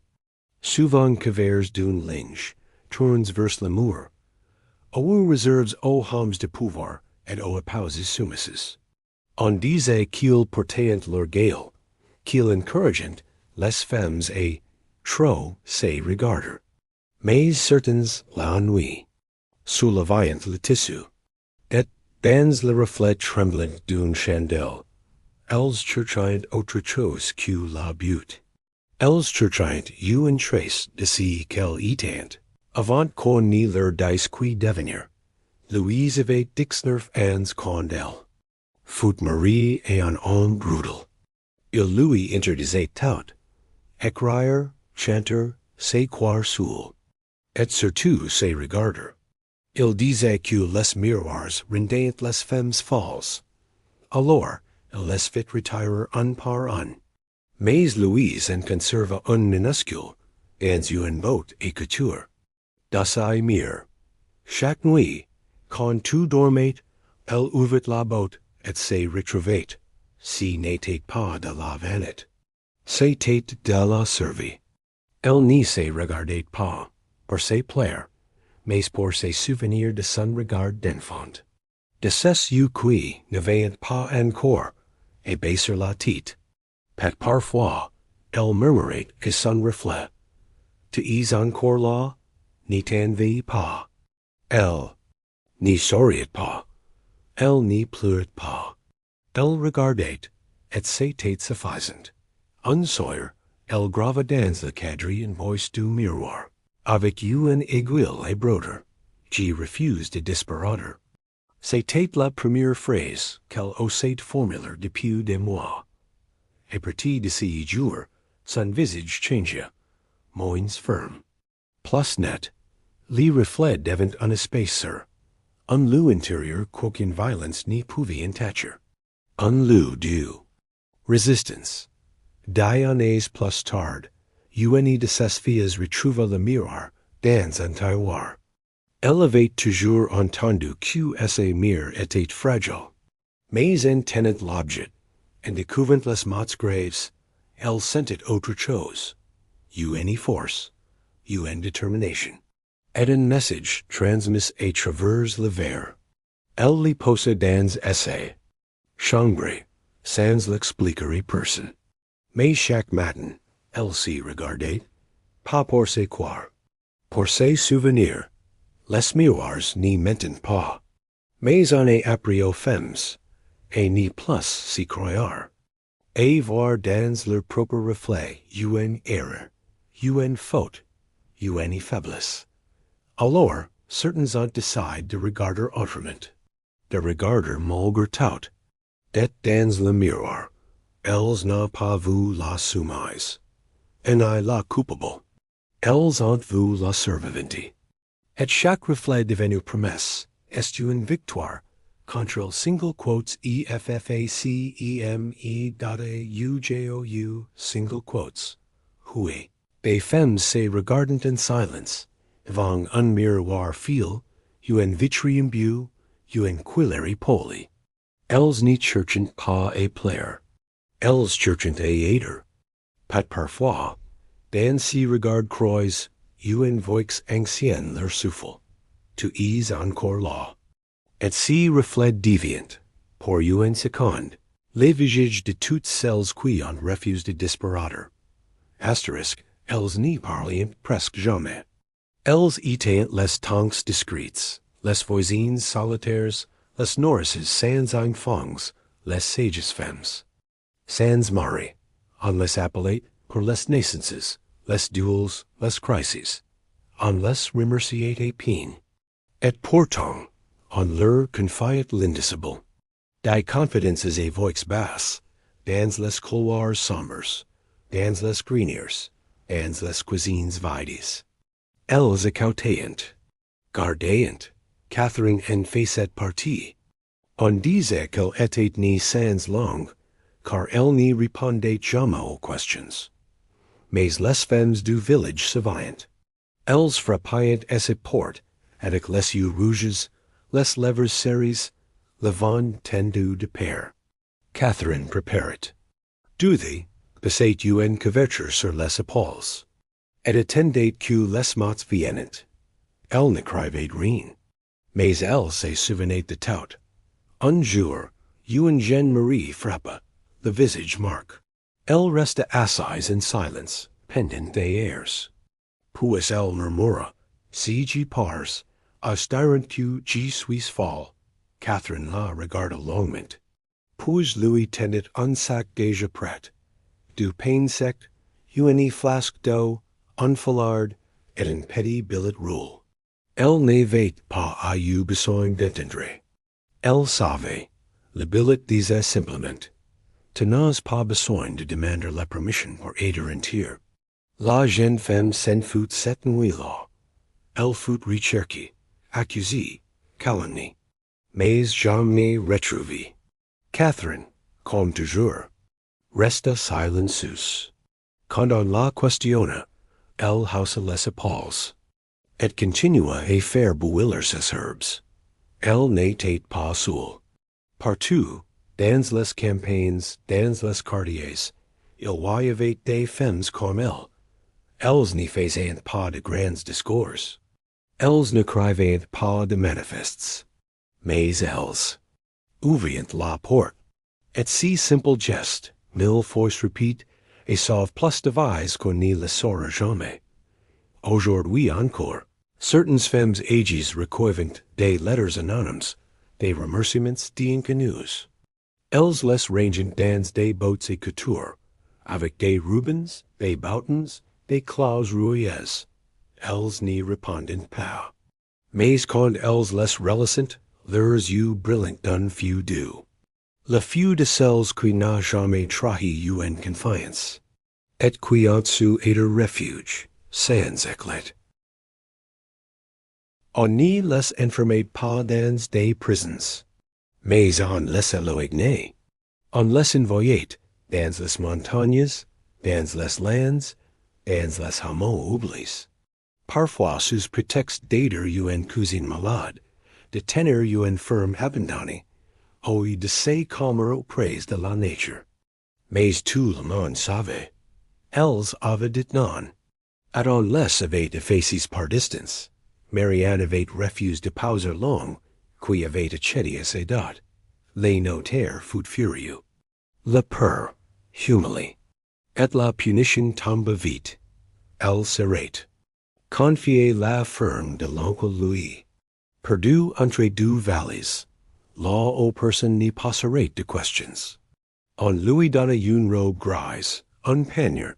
Souvent couverts d'un linge, tournes vers le mur, ou réserves aux hommes de pouvoir et aux épouses soumises. On disait qu'ils portaient leur gueule, qu'ils encourageant les femmes à trop se regarder. Mais certains l'ennuient, soulevant le tissu, et dans le reflet tremblant d'une chandelle, elles cherchaient autre chose que la beauté. Elles cherchaient une trace de ce qu'elles étaient, avant qu'on n'y leur dise qui devenir. Louise avait dix-neuf ans quand elle fut mariée et un homme brutal. Il lui interdisait tout, écrire, chanter, se croire soul, et surtout se regarder. Il disait que les miroirs rendaient les femmes folles. Alors, il les fit retirer un par un. Mais Louise en conserva un minuscule, dans une botte et couture. D'assez mire. Chaque nuit, quand tu dormais, elle ouvrit la botte et se retrouvait, si n'était pas de la vanité. Se tête de la survie. Elle ne se regardait pas, pour se plaire, mais pour ses souvenirs de son regard d'enfant. De ces yeux qui ne veillent pas encore, et baisser la tête. Pat parfois, elle murmurait que son reflet. Tu es encore là, n'y t'envie pas. Elle n'y souriait pas. Elle n'y pleurait pas. Elle regardait, et c'était suffisant. Un soir, elle grava dans le cadre une voice du miroir. Avec une aiguille et broder, je refuse de disparaître. C'était la première phrase qu'elle osait formuler depuis des mois. À partir de ce jour, son visage changea, moins ferme. Plus net, les reflets devint un espacer. Un lieu intérieur qu'aucune violence n'y pouvait entacher. Un lieu de résistance. 10 années plus tard, une de ses filles retrouva le miroir dans un tiroir. Elle avait toujours entendu que ce mirror était fragile. Mais en tenant l'objet, en découvrant les mots graves, elle sentit autre chose. Une force, une détermination. Et un message transmis à travers le verre. Elle l'y posa dans essai. Chambre, sans l'expliquer personne. Mais chaque matin, elle s'y regardait, pas pour se croire. Pour ses souvenirs, les miroirs n'y mentent pas. Mais on est appris aux femmes, et ni plus s'y croire. Et voir dans leur propre reflet une erreur, une faute, une faiblesse. Alors, certains ont décidé de regarder autrement, de regarder malgré tout. Det dans le miroir, elles n'ont pas vu la soumise, et ni la coupable. Elles ont vu la survivante. Et chaque reflet devenu promesse est une victoire contre le single quotes EFFACEME.AUJOU single quotes. Oui, des femmes se regardant en silence, devant un miroir fil, une vitrium bu, une quillerie poli. Elles n'y cherchent pas à plaire. Elles cherchent à aider. Pat parfois, dans ces regards croisés, une voix ancienne leur souffle. Tu es encore là. Et ces reflets déviant, pour une seconde, les visages de toutes celles qui ont refusé de disparaître. Asterisk, elles n'y parlaient presque jamais. Elles étaient les tantes discrètes, les voisines solitaires, les nourrices sans enfants, les sages femmes. Sans mari, on les appelait pour les naissances, les duels, les crises. On les remerciait à peine. Et pourtant, on leur confiait l'indicible. Des confidences à voix basse, dans les couloirs sombres, dans les greniers, dans les cuisines vides. Elles écoutaient, gardaient, Catherine en faisait partie. On disait qu'elle était née sans langue, car elle n'y répondait jamais aux questions. Mais les femmes du village savaient. Elles frappaient à sa porte, avec les yeux rouges, les lèvres serrées, le vent tendu de père. Catherine préparait. Duthie passait une couverture sur les épaules, et attendait que les mots viennent. Elle ne crevait rien, mais elle se souvenait de tout. Un jour, une jeune Marie frappa, le visage marque. Elle resta assise en silence, pendant des airs. Puis elle murmura, si j'y pars, aspirant que j'y suis folle. Catherine la regarda longuement. Puis lui tendit un sac déjà prêt. Du pain sec, une flasque d'eau, un foulard, et un petit billet roule. Elle n'avait pas à eu besoin d'entendre. Elle savait. Le billet disait simplement, tu n'as pas besoin de demander la permission pour aider un tir. La jeune femme s'en fut cette nuit-là. Elle fut recherchée, accusée, calomniée, mais jamais retrouvée. Catherine, comme toujours, resta silencieuse. Quand on la questionna, elle haussa les épaules, et continua à faire bouillir ses herbes. Elle n'était pas seule. Partout, dans les campagnes, dans les quartiers, il voyavait des femmes cormel. Elles n'y faisaient pas de grands discours. Elles ne crivaient pas de manifestes. Mais elles ouvriant la porte. Et si simple geste, mille fois repeat, et sauve plus de vies qu'on n'y le saura jamais. Aujourd'hui encore, certaines femmes ages recueillent des lettres anonymes, des remerciements d'inconnus. Elles les rangent dans des bottes et coutures, avec des rubans, des boutons, des clauses rouillées. Elles n'y répondent pas. Mais quand elles les relicent, leurs yeux brillants d'un feu doux. Le feu de celles qui n'a jamais trahi you en confiance, et qui ont su être refuge, sans éclat. On n'y les enfermait pas dans des prisons, mais on les éloignait. On les envoyait dans les montagnes, dans les lands, dans les hameaux oubliés. Parfois sous prétexte d'aider you en cousin malade, de tenir you infirme abandonné, ou de se calmer auprès de la nature. Mais tout le monde savait. Elles avaient dit non. Et on les avait effacés par distance. Marianne avait refusé de pauser long, qui avait accepté ses dates. Les notaires fut furieux. Le père, humilié. Et la punition tomba vite. Elle s'arrête. Confier la ferme de l'oncle Louis. Perdu entre deux valleys. Law aux personnes n'y passerait de questions. On lui donna une robe grise, un peigneur,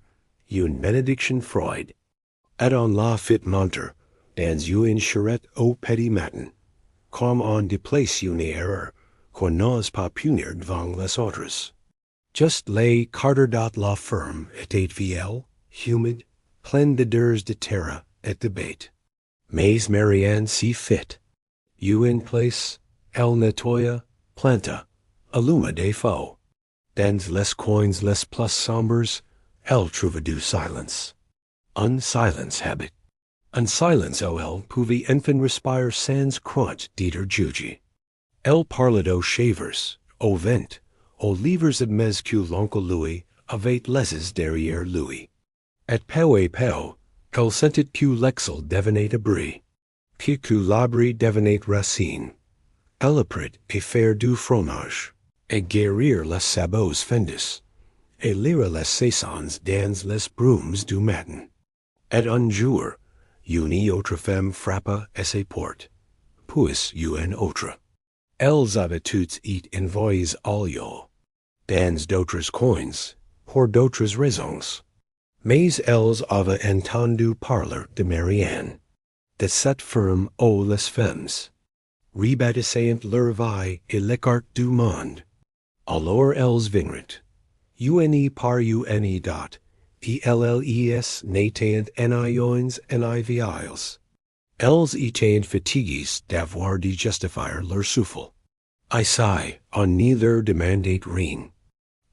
une benediction Freud, et on la fit monter dans une charrette au petit matin, comme on déplace une erreur qu'on n'ose pas punir devant les autres. Just les quarter dot la ferme était vieille, humide, pleine d'odeurs de terre et de bête. Mais Marianne s'y fit. You in place, elle nettoya, planta, alluma des faux. Dans les coins les plus sombres, elle trouva du silence. Un silence habit. Un silence où elle pouvait enfin respirer sans crainte d'être jugée. Elle parlait aux shavers, aux vents, aux livres admis que l'oncle Louis avait laissés derrière lui. Et peu à peu, elle sentit que l'exil devenait abri, puis que l'abri devenait racine. Elle apprit à faire du fromage, et guérir les sabots fendus, et lire les saisons dans les brumes du matin. Et un jour, une autre femme frappa à ses portes, puis une autre. Elles avaient toutes été envoyées ailleurs, dans d'autres coins, pour d'autres raisons. Mais elles avaient entendu parler de Marianne, de cette ferme aux les femmes, rebâtissant leur vie et l'écart du monde. Alors elles vinrent, une par une dot, PLLES n'étaient NIONs NIVIs. Elles étaient fatiguées d'avoir de justifier leur souffle. Ainsi, on n'y leur demandait rien.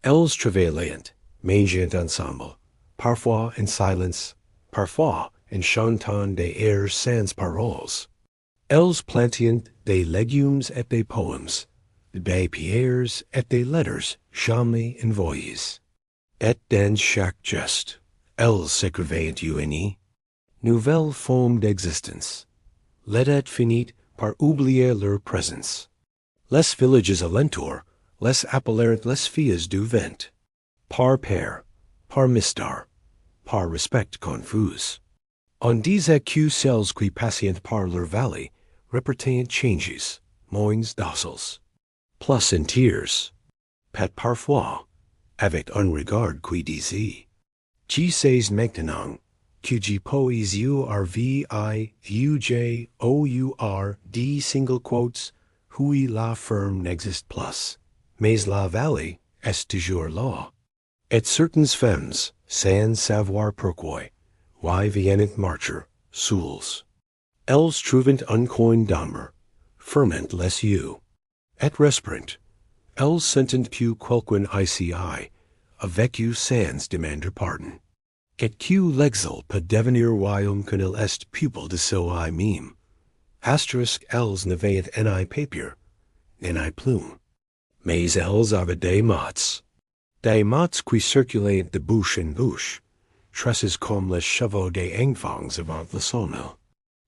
Elles travaillaient, mangeant ensemble, parfois en silence, parfois en chantant des airs sans paroles. Elles plantaient des légumes et des poèmes, des pierres et des lettres jamais envoyées. Et dans chaque geste, elles s'écrivaient une nouvelle forme d'existence. L'état finit par oublier leur présence. Les villages alentours les appelèrent les filles du vent, par père, par mystère, par respect confus. On disait que celles qui passaient par leur vallée repartaient changes, moins dociles, plus en tears, pet parfois, avec un regard qui disait, «Tu sais maintenant que je peux d single quotes, hui la ferme n'existe plus, mais la vallée est toujours là.» Et certaines femmes, sans savoir pourquoi, viennent marcher, seules. Elles trouvant un coin d'âme, ferment les yeux, et respirant. Elles sentent que quelqu'un ici avec you sans demander pardon. Et que l'exil peut devenir royaume quand il est pupil de soi même. Asterisk elles n'avaient ni papier, ni plume. Mais elles avaient des mots. Des mots qui circulent de bouche en bouche, tresses comme les chevaux des enfants avant le sommeil.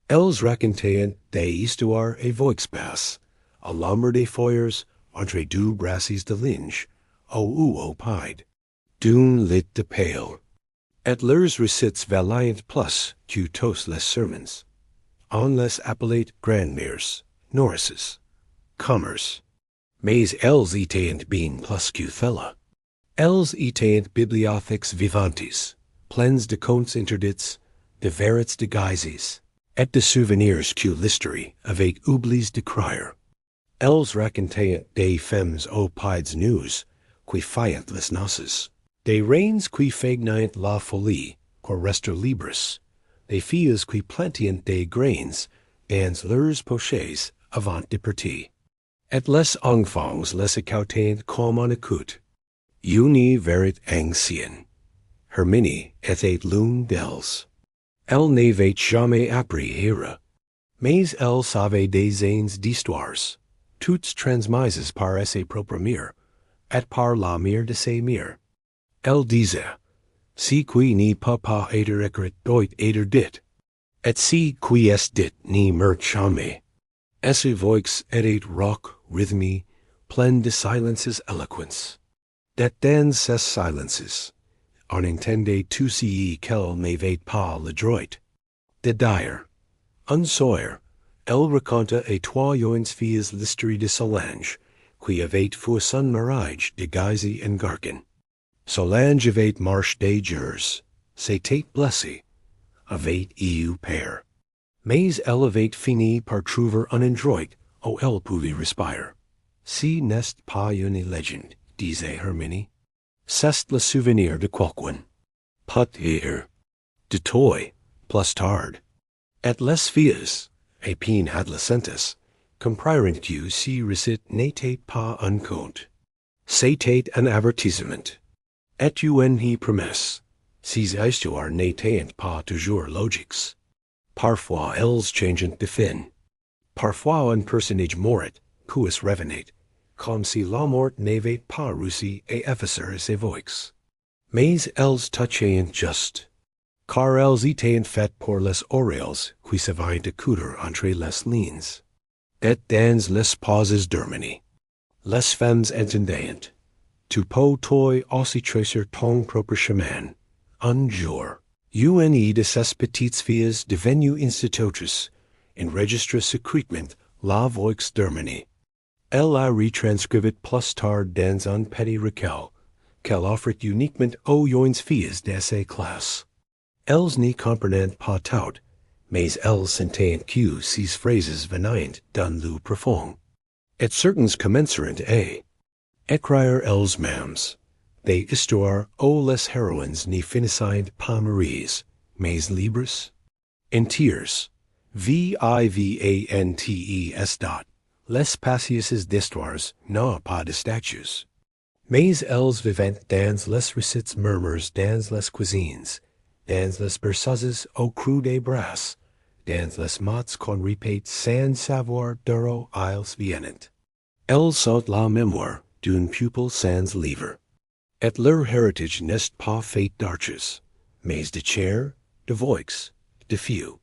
Elles racontaient des histoires et voix basses, à l'ombre des feuilles, entre deux brasses de linge, ou au pied, d'une lit de pale. Et leurs recettes valiant plus que tous les sermons. On les appelait grand-mères, nourrices, commerce. Mais elles étaient bien plus que cela. Elles étaient bibliothèques vivantes, pleines de contes interdits, de vérités déguisées, et de souvenirs que l'histoire avait oubliés de croire. Elles racontaient des femmes aux pieds nus, qui faisaient les noces, des reines qui faisaient la folie, pour rester libres, des filles qui plantaient des grains dans leurs poches avant de partir. Et les enfants les écoutaient comme on écoute. Une verit ancienne. Herminie était l'une d'elles. Elle n'avait jamais appris lire, mais elle savait des ains d'histoires, toutes transmises par ses propres mères, et par la mère de ses mères. Elle disait, si qui ni papa éder écrit doit éder dit, et si qui est dit ni meurt jamais. Ses voix étaient rock, rythmie, pleine de silences éloquents. Dat dans ces silences, on entendait tout ce qu'elle n'avait pas le droit de dire. Un soir, elle raconta à trois jeunes filles l'histoire de Solange, qui avait fait son mariage déguisé en garçon. Solange avait marché des jours, s'était blessée, avait eu peur. Mais elle avait fini par trouver un endroit où elle pouvait respirer. Si n'est pas une légende, disait Herminie. C'est le souvenir de quelqu'un. Peut-être. De toi, plus tard. Et les filles, à peine adolescentes, comprirent que si recite n'était pas un conte. C'était un avertissement. Et une promesse. Ces histoires n'étaient pas toujours logiques. Parfois elles changeant de fin. Parfois un personnage mourait, puis revenait, comme si la mort n'avait pas réussi à effacer ses voix. Mais elles touchaient juste, car elles étaient faites pour les oreilles qui savaient écouter entre les lignes. Et dans les pauses d'harmonie, les femmes entendaient. Tu peux toi aussi tracer ton propre chemin. Un jour, une de ces petites filles devenues institutrices enregistre secrètement la voix d'harmonie. Elle a retranscrivit plus tard dans un petit recueil qu'elle offrit uniquement aux jeunes filles de sa classe. Elles n'y comprenaient pas tout, mais elles sentaient que ces phrases venaient d'un lieu profond. Et certains commencèrent à écrire elles-mêmes des histoires où les héroïnes n'y finissaient pas maries, mais libres, entières, vivantes. Les passeuses d'histoires n'ont pas de statues. Mais elles vivaient dans les recettes murmures dans les cuisines, dans les berceuses au creux des bras, dans les mots qu'on répète sans savoir d'où ils viennent. Elles sont la mémoire d'un pupille sans livre. Et leur héritage n'est pas fait d'arches, mais de chair, de voix, de feu.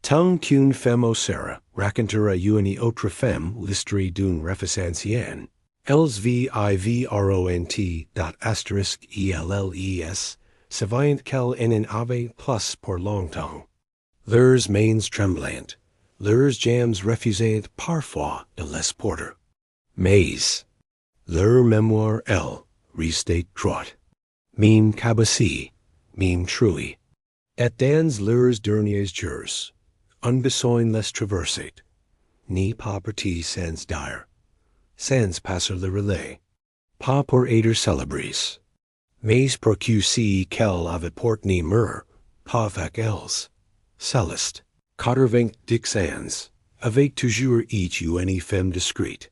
Tant qu'une femme osera racontera une autre femme l'histoire d'une refusaient, elles vivront .*ELLES savaient qu'elle en avait plus pour longtemps. Leurs mains tremblantes, leurs jambes refusaient parfois de les porter. Mais leur mémoire, elle, restait droite. Même cabossée, même truie. Et dans leurs derniers jours, un besoin les traversait, ni pas parti sans dire, sans passer le relais, pas pour aider célébres, mais pour que si qu'elle avait porté mur, pas avec elles. Céleste, 90 ans, avait toujours été une femme discrète,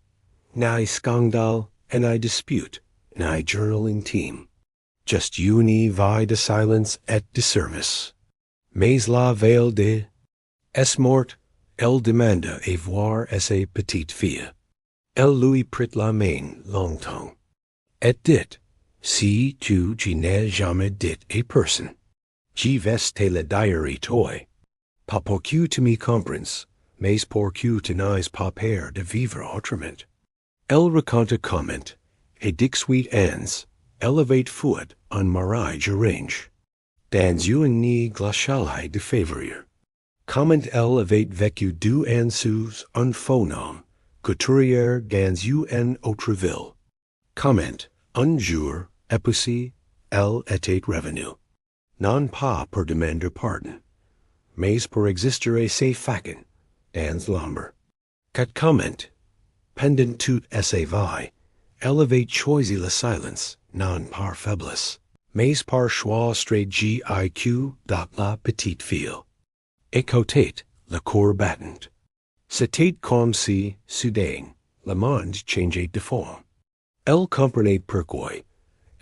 ni scandale, ni dispute, ni journal intime, just une vie de silence et de service. Mais la veille de est morte, elle demanda à voir sa petite fille. Elle lui prit la main longtemps. Et dit, Si tu n'as jamais dit a person. J'y veste le diary toi. Pas pour que tu me comprennes, mais pour que tu n'aies pas peur de vivre autrement. Elle raconte comment, et dix-huit ans, elevate fouet en mariage arrange. Dans une glaciale de février. Comment elle avait vécu 2 ans sous un faux nom, couturière dans une autre ville. Comment, un jour, épousée, elle était revenue. Non pas pour demander pardon, mais pour exister ses façons, dans l'ombre. Cat comment, pendant toute sa vie, elle avait choisi le silence, non par faiblesse, mais par choix stratégique dans la petite fille. Écoutez le cœur battant. C'était comme si, soudain, le monde changeait de forme. Elle comprenait pourquoi.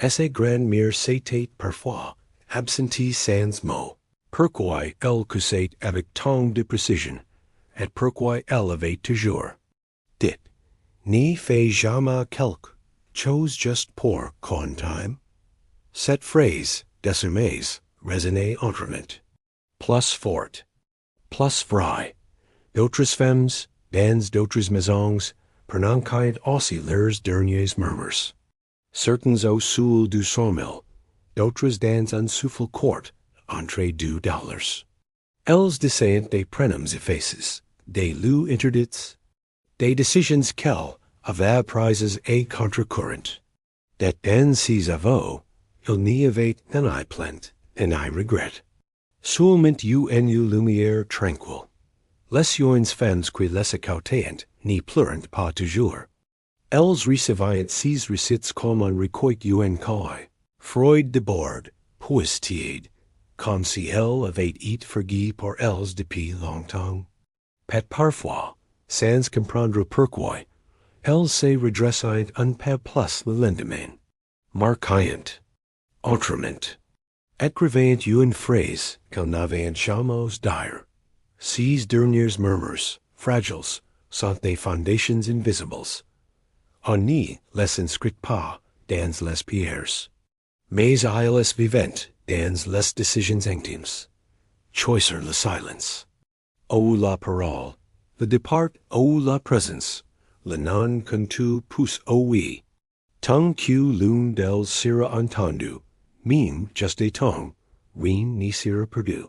Sa grand-mère s'était parfois absentée sans mot. Pourquoi elle causait avec tant de précision, et pourquoi elle avait toujours dit, n'y fais jamais quelque chose juste pour qu'on t'aime. Cette phrase, désormais, résonnait autrement. Plus forte. Plus vrai. D'autres femmes, dans d'autres maisons, prononcent aussi leurs derniers murmures. Certains au sous du sawmill, d'autres dans un souffle court, entre $2. Elles descendent des prénoms effaces, des lieux interdits, des décisions qu'elles avaient prises et contre-courant. That dans ces aveux, il n'y avait ni plainte, ni regret. Seulement une lumière tranquille. Les jeunes femmes qui les écoutaient n'y pleurent pas toujours. Elles recevaient ces récits comme un recueil un cahier. Freud déborde, poèse tiède, comme si elle avait été forgie pour elles depuis longtemps. Pat parfois, sans comprendre pourquoi, elles se redressaient un peu plus le lendemain. Marquant. Autrement. Écrivaient une phrase qu'elles n'avaient jamais dire. Ces derniers murmures, fragiles, sont des fondations invisibles. On n'y les inscrit pas dans les pierres. Mais elles vivent dans les décisions intimes. Choisir le silence. O la parole, le départ, o la présence, le non que tu pousses au oui. Tant que l'une d'elles sera entendu, même juste des temps, rien n'y sera perdu.